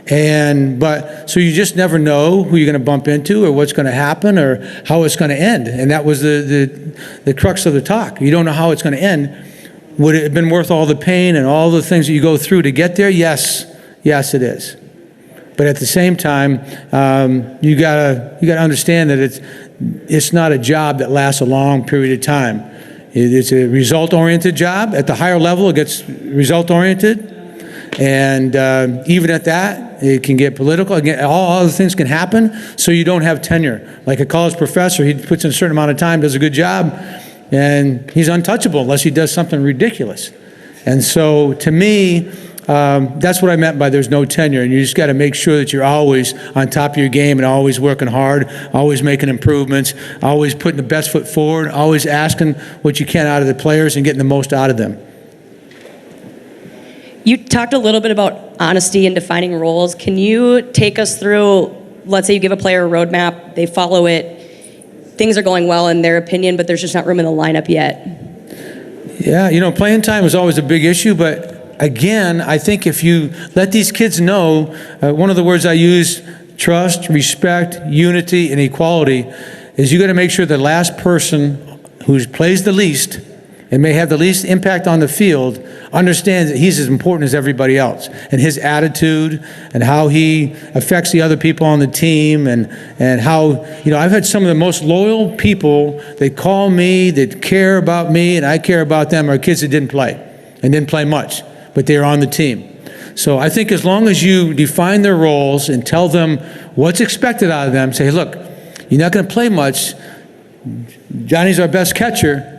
So you just never know who you're going to bump into or what's going to happen or how it's going to end. And that was the crux of the talk. You don't know how it's going to end. Would it have been worth all the pain and all the things that you go through to get there? Yes, it is. But at the same time, you gotta understand that it's not a job that lasts a long period of time. It's a result-oriented job. At the higher level, it gets result-oriented. And even at that, it can get political. Again, all other things can happen, so you don't have tenure. Like a college professor, he puts in a certain amount of time, does a good job, and he's untouchable unless he does something ridiculous. And so, to me, that's what I meant by there's no tenure. And you just got to make sure that you're always on top of your game and always working hard, always making improvements, always putting the best foot forward, always asking what you can out of the players and getting the most out of them. You talked a little bit about honesty and defining roles. Can you take us through, let's say you give a player a roadmap, they follow it, things are going well in their opinion, but there's just not room in the lineup yet? Yeah, playing time is always a big issue, but again, I think if you let these kids know, one of the words I use, trust, respect, unity, and equality, is you got to make sure the last person who plays the least and may have the least impact on the field understands that he's as important as everybody else, and his attitude and how he affects the other people on the team, and how, I've had some of the most loyal people that call me, that care about me, and I care about them, are kids that didn't play and didn't play much, but they're on the team. So I think as long as you define their roles and tell them what's expected out of them, say, hey, look, you're not going to play much. Johnny's our best catcher.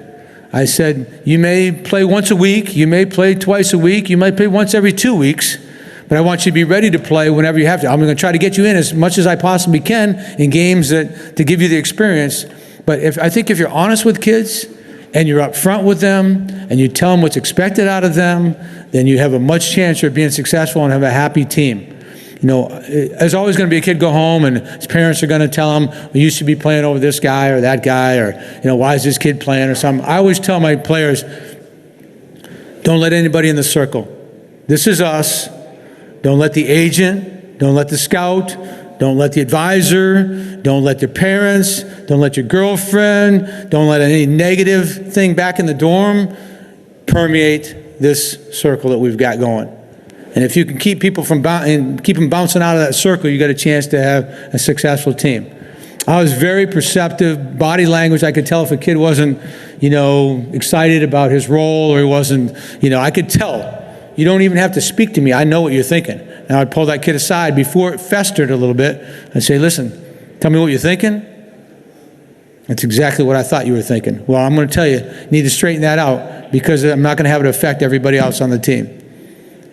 I said, you may play once a week, you may play twice a week, you might play once every 2 weeks, but I want you to be ready to play whenever you have to. I'm going to try to get you in as much as I possibly can in games to give you the experience. But I think if you're honest with kids and you're up front with them and you tell them what's expected out of them, then you have a much chance of being successful and have a happy team. There's always going to be a kid go home and his parents are going to tell him, well, you should be playing over this guy or that guy, or, why is this kid playing or something. I always tell my players, don't let anybody in the circle. This is us. Don't let the agent, don't let the scout, don't let the advisor, don't let your parents, don't let your girlfriend, don't let any negative thing back in the dorm permeate this circle that we've got going. And if you can keep people keep them bouncing out of that circle, you got a chance to have a successful team. I was very perceptive, body language. I could tell if a kid wasn't, excited about his role, or he wasn't, I could tell. You don't even have to speak to me. I know what you're thinking. And I'd pull that kid aside before it festered a little bit. I'd say, listen, tell me what you're thinking. That's exactly what I thought you were thinking. Well, I'm going to tell you, you need to straighten that out, because I'm not going to have it affect everybody else on the team.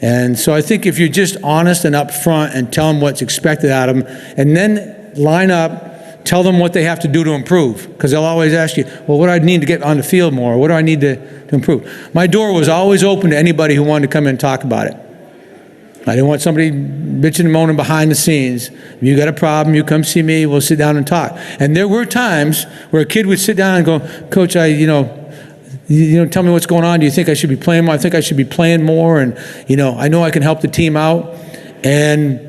And so I think if you're just honest and upfront and tell them what's expected out of them, and then line up, tell them what they have to do to improve, because they'll always ask you, well, what do I need to get on the field more? What do I need to improve? My door was always open to anybody who wanted to come in and talk about it. I didn't want somebody bitching and moaning behind the scenes. If you got a problem, you come see me, we'll sit down and talk. And there were times where a kid would sit down and go, Coach, tell me what's going on. Do you think I should be playing more? I think I should be playing more. And, I know I can help the team out. And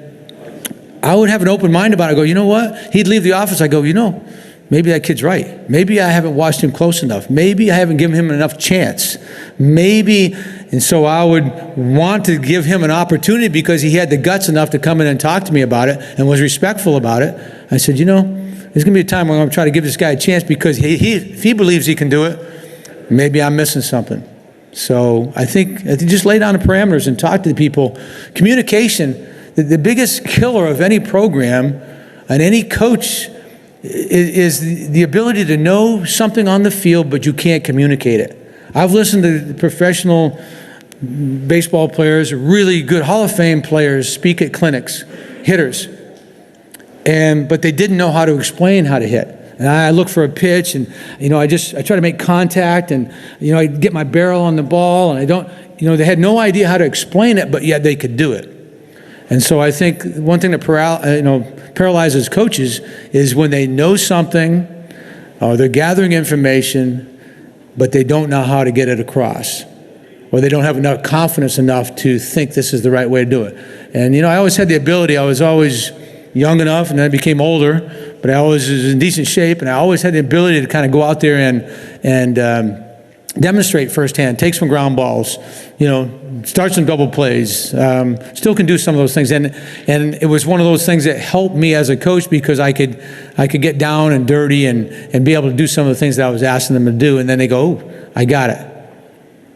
I would have an open mind about it. I go, you know what? He'd leave the office. I go, maybe that kid's right. Maybe I haven't watched him close enough. Maybe I haven't given him enough chance. Maybe. And so I would want to give him an opportunity, because he had the guts enough to come in and talk to me about it and was respectful about it. I said, there's going to be a time when I'm going to try to give this guy a chance, because if he believes he can do it, maybe I'm missing something. So I think just lay down the parameters and talk to the people. Communication, the biggest killer of any program and any coach is the ability to know something on the field, but you can't communicate it. I've listened to professional baseball players, really good Hall of Fame players, speak at clinics, hitters, but they didn't know how to explain how to hit. And I look for a pitch, and I try to make contact, and I get my barrel on the ball, and I don't, they had no idea how to explain it, but yet they could do it. And so I think one thing that paralyzes coaches is when they know something, or they're gathering information, but they don't know how to get it across, or they don't have enough confidence enough to think this is the right way to do it. And, I always had the ability. I was always young enough, and then I became older, but I always was in decent shape, and I always had the ability to kind of go out there and demonstrate firsthand, take some ground balls, start some double plays, still can do some of those things. And it was one of those things that helped me as a coach because I could get down and dirty and be able to do some of the things that I was asking them to do, and then they go, oh, I got it.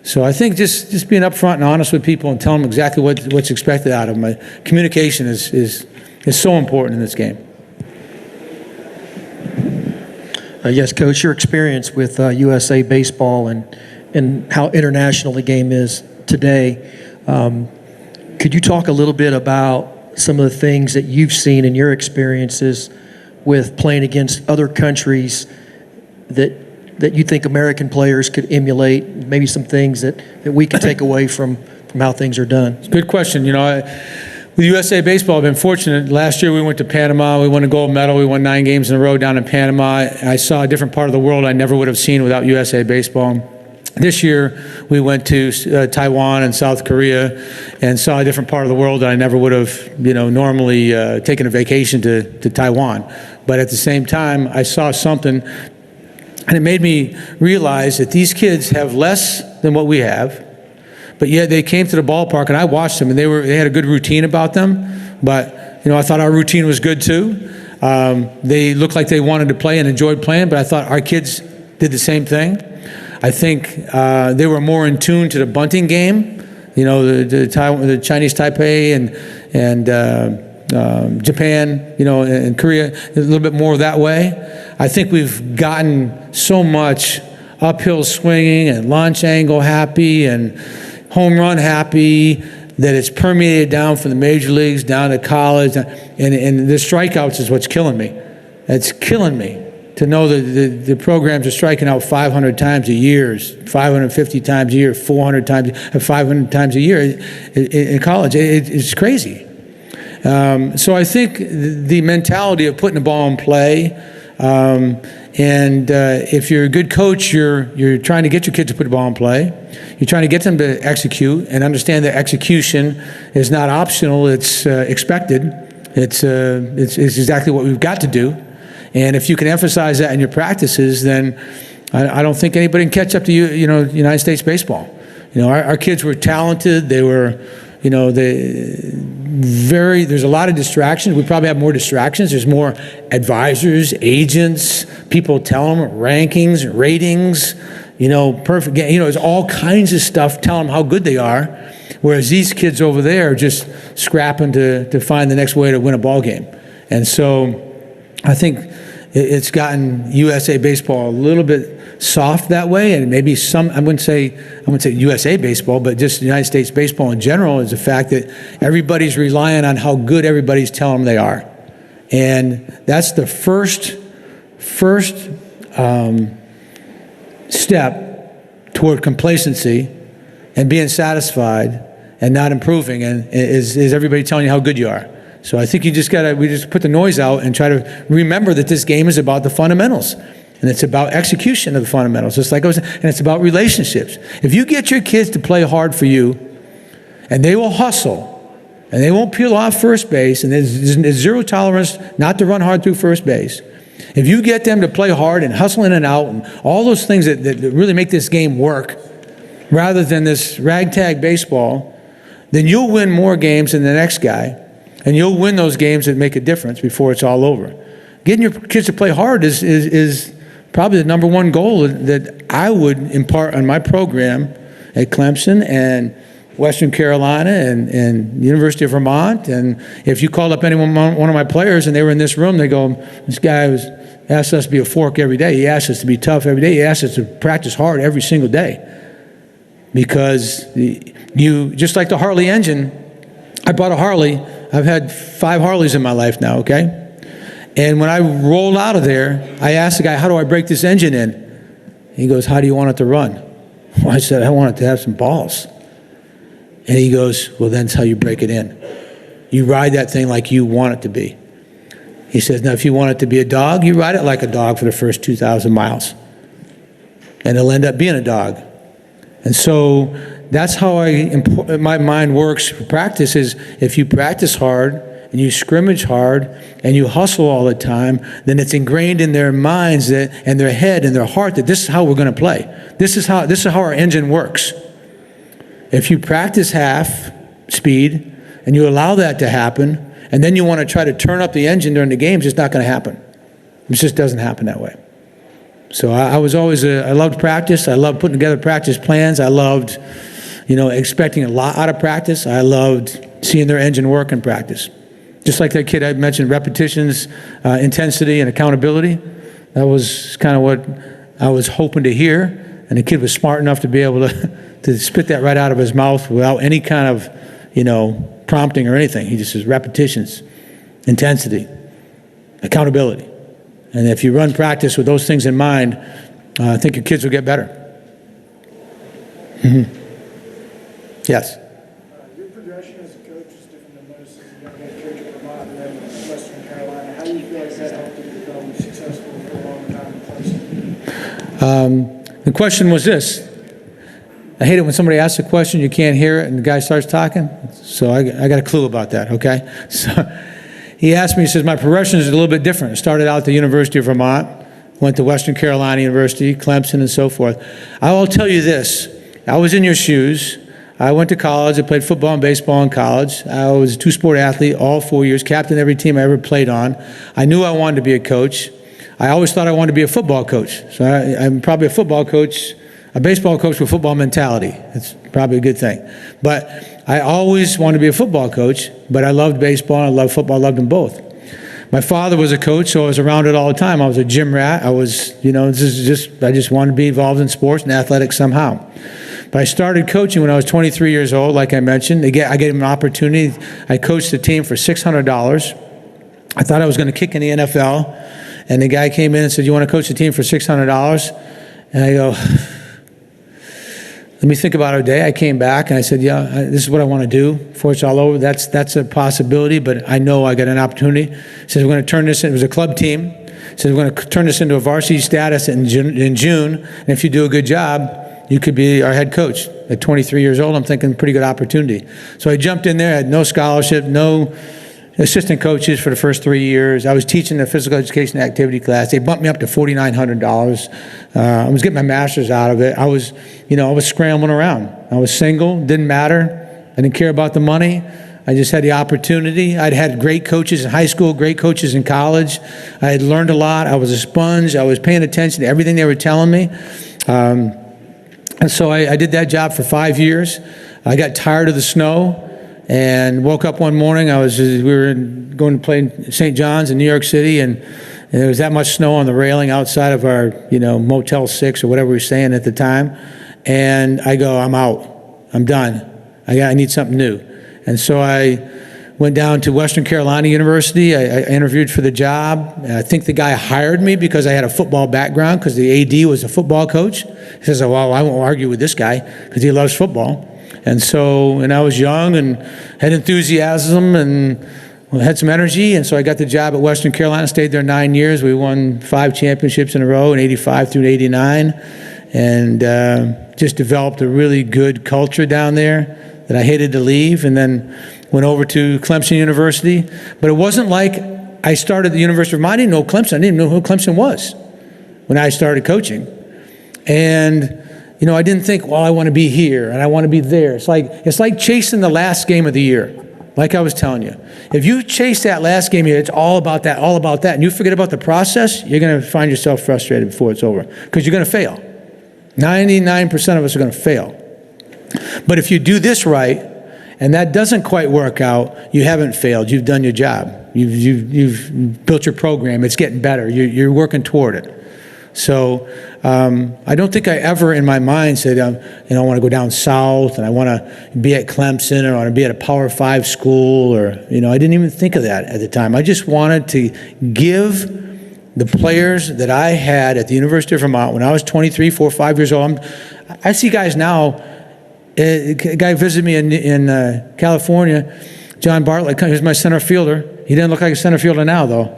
So I think just being upfront and honest with people and telling them exactly what's expected out of them. Communication is so important in this game. Yes, Coach, your experience with USA Baseball and how international the game is today, could you talk a little bit about some of the things that you've seen in your experiences with playing against other countries that you think American players could emulate, maybe some things that we could take away from how things are done? It's a good question. With USA Baseball, I've been fortunate. Last year we went to Panama. We won a gold medal. We won 9 games in a row down in Panama. I saw a different part of the world I never would have seen without USA Baseball. This year we went to Taiwan and South Korea and saw a different part of the world that I never would have, normally taken a vacation to Taiwan. But at the same time, I saw something, and it made me realize that these kids have less than what we have. But yet they came to the ballpark, and I watched them, and they had a good routine about them. But, I thought our routine was good too. They looked like they wanted to play and enjoyed playing, but I thought our kids did the same thing. I think they were more in tune to the bunting game, the Chinese Taipei and Japan, and Korea, a little bit more that way. I think we've gotten so much uphill swinging and launch angle happy and home run happy that it's permeated down from the major leagues down to college, and the strikeouts is what's killing me. It's killing me to know that the programs are striking out 500 times a year, 550 times a year, 400 times, 500 times a year in college. It's crazy. So I think the mentality of putting the ball in play, and if you're a good coach, you're trying to get your kids to put the ball in play. You're trying to get them to execute and understand that execution is not optional. It's expected. It's exactly what we've got to do. And if you can emphasize that in your practices, then I don't think anybody can catch up to United States baseball. Our kids were talented. They were, there's a lot of distractions. We probably have more distractions. There's more advisors, agents, people tell them rankings, ratings, perfect game. There's all kinds of stuff telling them how good they are. Whereas these kids over there are just scrapping to find the next way to win a ball game. And so I think it's gotten USA Baseball a little bit soft that way, and maybe I wouldn't say USA Baseball, but just United States baseball in general is the fact that everybody's relying on how good everybody's telling them they are, and that's the first step toward complacency and being satisfied and not improving, and is everybody telling you how good you are. So I think we just put the noise out and try to remember that this game is about the fundamentals. And it's about execution of the fundamentals, just like I was saying, and it's about relationships. If you get your kids to play hard for you, and they will hustle, and they won't peel off first base, and there's zero tolerance not to run hard through first base. If you get them to play hard and hustle in and out, and all those things that really make this game work, rather than this ragtag baseball, then you'll win more games than the next guy. And you'll win those games that make a difference before it's all over. Getting your kids to play hard is probably the number one goal that I would impart on my program at Clemson and Western Carolina and University of Vermont. And if you called up one of my players and they were in this room, they go, this guy asked us to be a fork every day. He asked us to be tough every day. He asked us to practice hard every single day. Because just like the Harley engine, I bought a Harley. I've had 5 Harleys in my life now, okay? And when I rolled out of there, I asked the guy, how do I break this engine in? He goes, how do you want it to run? Well, I said, I want it to have some balls. And he goes, well, that's how you break it in. You ride that thing like you want it to be. He says, now if you want it to be a dog, you ride it like a dog for the first 2,000 miles. And it'll end up being a dog. And so that's how my mind works for practice is if you practice hard and you scrimmage hard and you hustle all the time, then it's ingrained in their minds and their head and their heart that this is how we're going to play. This is how our engine works. If you practice half speed and you allow that to happen, and then you want to try to turn up the engine during the games, it's not going to happen. It just doesn't happen that way. So I was always, I loved practice. I loved putting together practice plans. I loved, expecting a lot out of practice. I loved seeing their engine work in practice. Just like that kid I mentioned, repetitions, intensity, and accountability. That was kind of what I was hoping to hear. And the kid was smart enough to be able to spit that right out of his mouth without any kind of, prompting or anything. He just says repetitions, intensity, accountability. And if you run practice with those things in mind, I think your kids will get better. Mm-hmm. Yes? Your progression as a coach is different than most as a young head coach at Vermont and then Western Carolina. How do you feel like that helped you become successful for a long time in place? The question was this. I hate it when somebody asks a question, you can't hear it, and the guy starts talking. So I got a clue about that, okay? So he asked me, he says, my progression is a little bit different. I started out at the University of Vermont, went to Western Carolina University, Clemson, and so forth. I will tell you this. I was in your shoes. I went to college. I played football and baseball in college. I was a two-sport athlete all 4 years, captain every team I ever played on. I knew I wanted to be a coach. I always thought I wanted to be a football coach. So I'm probably a football coach, a baseball coach with football mentality. That's probably a good thing. But I always wanted to be a football coach, but I loved baseball and I loved football. I loved them both. My father was a coach, so I was around it all the time. I was a gym rat. I was, I just wanted to be involved in sports and athletics somehow. But I started coaching when I was 23 years old, like I mentioned. I gave him an opportunity. I coached the team for $600. I thought I was going to kick in the NFL. And the guy came in and said, you want to coach the team for $600? And I go, let me think about it a day. I came back and I said, yeah, this is what I want to do before it's all over. That's a possibility, but I know I got an opportunity. He says, we're going to turn this in. It was a club team. He says, we're going to turn this into a varsity status in June. And if you do a good job, you could be our head coach. At 23 years old, I'm thinking pretty good opportunity. So I jumped in there. I had no scholarship, no assistant coaches for the first 3 years. I was teaching the physical education activity class. They bumped me up to $4,900. I was getting my master's out of it. I was scrambling around. I was single, didn't matter. I didn't care about the money. I just had the opportunity. I'd had great coaches in high school, great coaches in college. I had learned a lot. I was a sponge. I was paying attention to everything they were telling me. And so I did that job for 5 years. I got tired of the snow. And woke up one morning, we were going to play St. John's in New York City, and there was that much snow on the railing outside of our, Motel 6 or whatever we were staying at the time. And I go, I'm out. I'm done. I need something new. And so I went down to Western Carolina University. I interviewed for the job. I think the guy hired me because I had a football background, because the AD was a football coach. He says, well, I won't argue with this guy because he loves football. And I was young and had enthusiasm and had some energy. And so I got the job at Western Carolina, stayed there 9 years. We won 5 championships in a row in 85 through 89. And just developed a really good culture down there that I hated to leave. And then went over to Clemson University. But it wasn't like I started at the University of Vermont. I didn't know Clemson. I didn't know who Clemson was when I started coaching. And I didn't think, well, I want to be here and I want to be there. It's like chasing the last game of the year, like I was telling you. If you chase that last game of the year, it's all about that, and you forget about the process, you're going to find yourself frustrated before it's over, because you're going to fail. 99% of us are going to fail. But if you do this right, and that doesn't quite work out, you haven't failed. You've done your job. You've built your program. It's getting better. You're working toward it. So I don't think I ever in my mind said, I want to go down south and I want to be at Clemson or I want to be at a Power 5 school, or, I didn't even think of that at the time. I just wanted to give the players that I had at the University of Vermont when I was 23, 4, 5 years old. I see guys now, a guy visited me in California, John Bartlett, he's my center fielder. He didn't look like a center fielder now, though.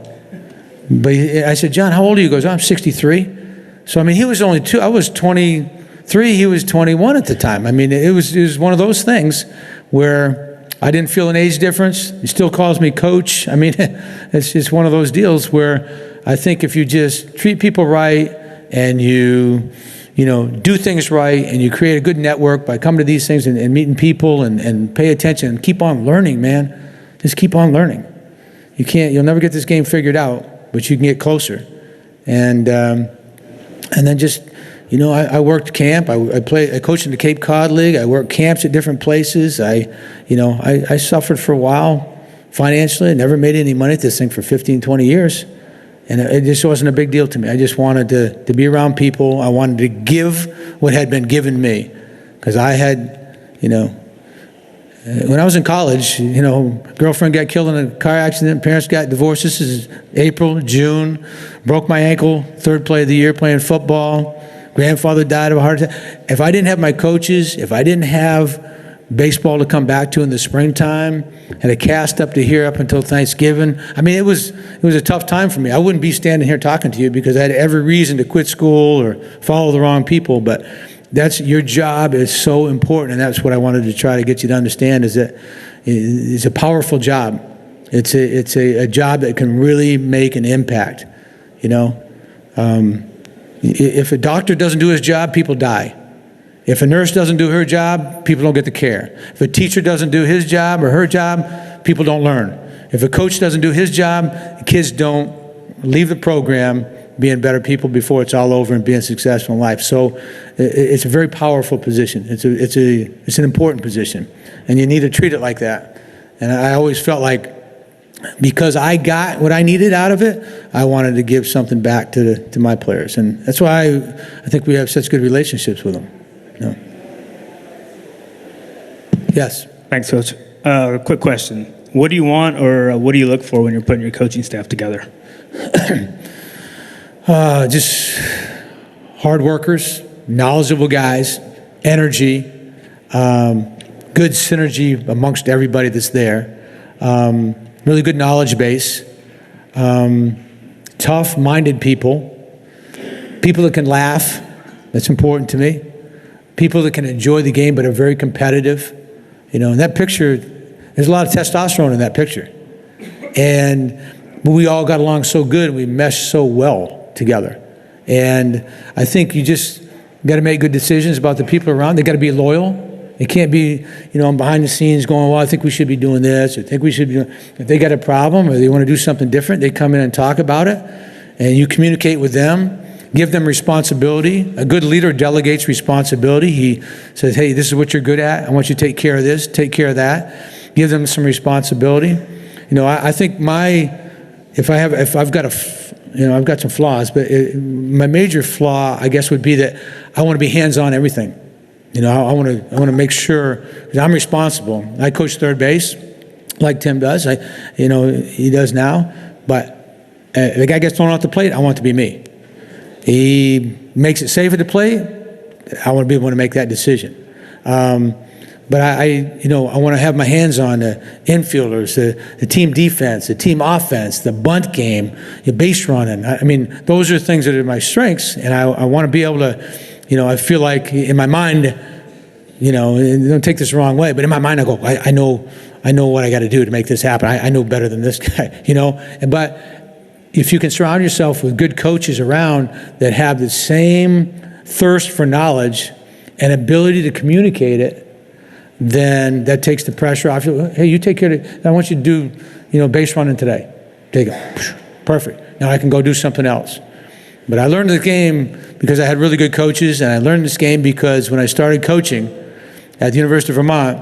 But I said, John, how old are you? He goes, I'm 63. So, he was only I was 20, 3, he was 21 at the time. I mean, it was one of those things where I didn't feel an age difference. He still calls me coach. I mean, it's just one of those deals where I think if you just treat people right and you do things right and you create a good network by coming to these things and meeting people and pay attention and keep on learning, man. Just keep on learning. You'll never get this game figured out, but you can get closer. And then just, I worked camp. I coached in the Cape Cod League. I worked camps at different places. I suffered for a while financially. I never made any money at this thing for 15, 20 years. And it just wasn't a big deal to me. I just wanted to be around people. I wanted to give what had been given me. Because I had, when I was in college, girlfriend got killed in a car accident, parents got divorced. This is April, June, broke my ankle, 3rd play of the year playing football. Grandfather died of a heart attack. If I didn't have my coaches, if I didn't have baseball to come back to in the springtime, had a cast up to here up until Thanksgiving. I mean, it was a tough time for me. I wouldn't be standing here talking to you because I had every reason to quit school or follow the wrong people, but your job is so important, and that's what I wanted to try to get you to understand is that it's a powerful job. It's a job that can really make an impact, If a doctor doesn't do his job, people die. If a nurse doesn't do her job, people don't get the care. If a teacher doesn't do his job or her job, people don't learn. If a coach doesn't do his job, kids don't leave the program being better people before it's all over and being successful in life. So it's a very powerful position. It's an important position, and you need to treat it like that. And I always felt like because I got what I needed out of it, I wanted to give something back to my players, and that's why I think we have such good relationships with them. Yes. Thanks, Coach. Quick question. What do you want or what do you look for when you're putting your coaching staff together? Just hard workers, knowledgeable guys, energy, good synergy amongst everybody that's there, really good knowledge base, tough-minded people that can laugh. That's important to me. People that can enjoy the game but are very competitive. In that picture, there's a lot of testosterone in that picture. But we all got along so good and we meshed so well together. And I think you just got to make good decisions about the people around. They got to be loyal. It can't be, behind the scenes going, well, I think we should be doing this, or I think we should be doing. If they got a problem or they want to do something different, they come in and talk about it, and you communicate with them. Give them responsibility. A good leader delegates responsibility. He says, hey, this is what you're good at. I want you to take care of this, take care of that. Give them some responsibility. I think I've got some flaws, but my major flaw, I guess, would be that I want to be hands-on everything. I want to make sure that I'm responsible. I coach third base, like Tim does. He does now. But the guy gets thrown off the plate, I want it to be me. He makes it safe at the plate, I want to be able to make that decision. But I want to have my hands on the infielders, the team defense, the team offense, the bunt game, the base running. I mean, those are things that are my strengths, and I want to be able to, I feel like in my mind, don't take this the wrong way, but in my mind I go, I know what I got to do to make this happen. I know better than this guy, But if you can surround yourself with good coaches around that have the same thirst for knowledge and ability to communicate it, then that takes the pressure off. Hey, you take care of it. I want you to do, base running today. Take it. Perfect. Now I can go do something else. But I learned the game because I had really good coaches, and I learned this game because when I started coaching at the University of Vermont,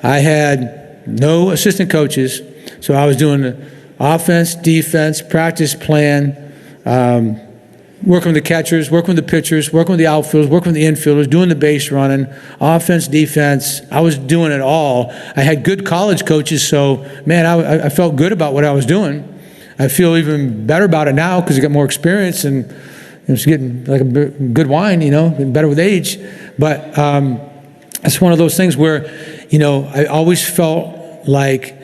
I had no assistant coaches, so I was doing the offense, defense, practice plan, working with the catchers, working with the pitchers, working with the outfielders, working with the infielders, doing the base running, offense, defense. I was doing it all. I had good college coaches, so, man, I felt good about what I was doing. I feel even better about it now because I got more experience and it's getting like a good wine, getting better with age. But it's one of those things where, I always felt like,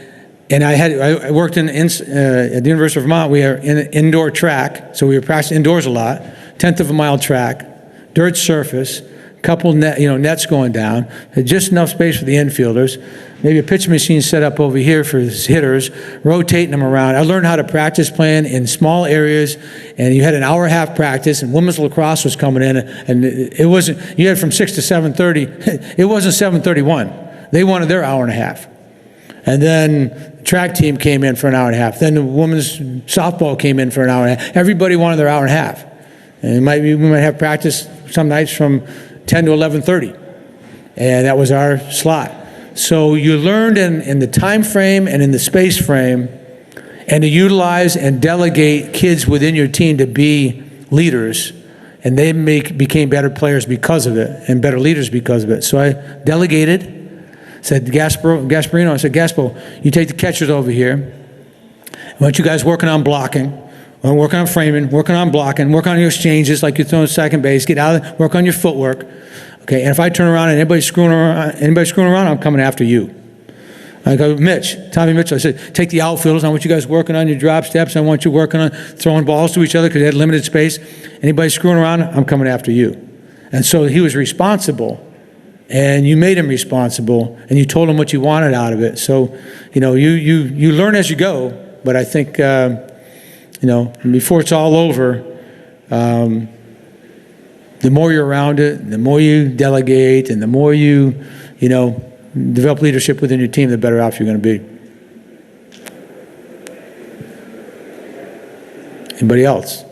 and I worked at the University of Vermont. We are in an indoor track, so we were practicing indoors a lot. 1/10 of a mile track, dirt surface, couple nets going down, had just enough space for the infielders, maybe a pitching machine set up over here for hitters, rotating them around. I learned how to practice playing in small areas, and you had an hour and a half practice, and women's lacrosse was coming in, and it wasn't, you had from 6 to 7:30, it wasn't 7:31. They wanted their hour and a half. And then the track team came in for an hour and a half. Then the women's softball came in for an hour and a half. Everybody wanted their hour and a half. And we might have practice some nights from 10 to 11:30, and that was our slot. So you learned in the time frame and in the space frame, and to utilize and delegate kids within your team to be leaders, and they became better players because of it, and better leaders because of it. So I delegated, said Gasparino, I said, Gaspo, you take the catchers over here. I want you guys working on blocking. Working on framing, working on blocking, work on your exchanges like you're throwing second base, get out of it, work on your footwork. Okay, and if I turn around and anybody's screwing around, I'm coming after you. I go, Tommy Mitchell, I said, take the outfielders, I want you guys working on your drop steps, I want you working on throwing balls to each other because they had limited space. Anybody screwing around, I'm coming after you. And so he was responsible, and you made him responsible, and you told him what you wanted out of it. So, you learn as you go, but I think, before it's all over, the more you're around it, the more you delegate, and the more you develop leadership within your team, the better off you're going to be. Anybody else?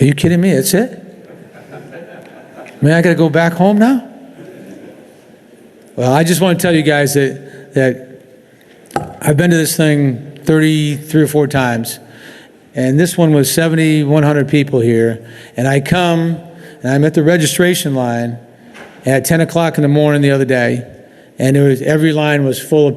Are you kidding me? That's it? I got to go back home now? Well, I just want to tell you guys that I've been to this thing 33 or 4 times, and this one was 7,100 people here, and I come, and I'm at the registration line at 10 o'clock in the morning the other day, and every line was full of people.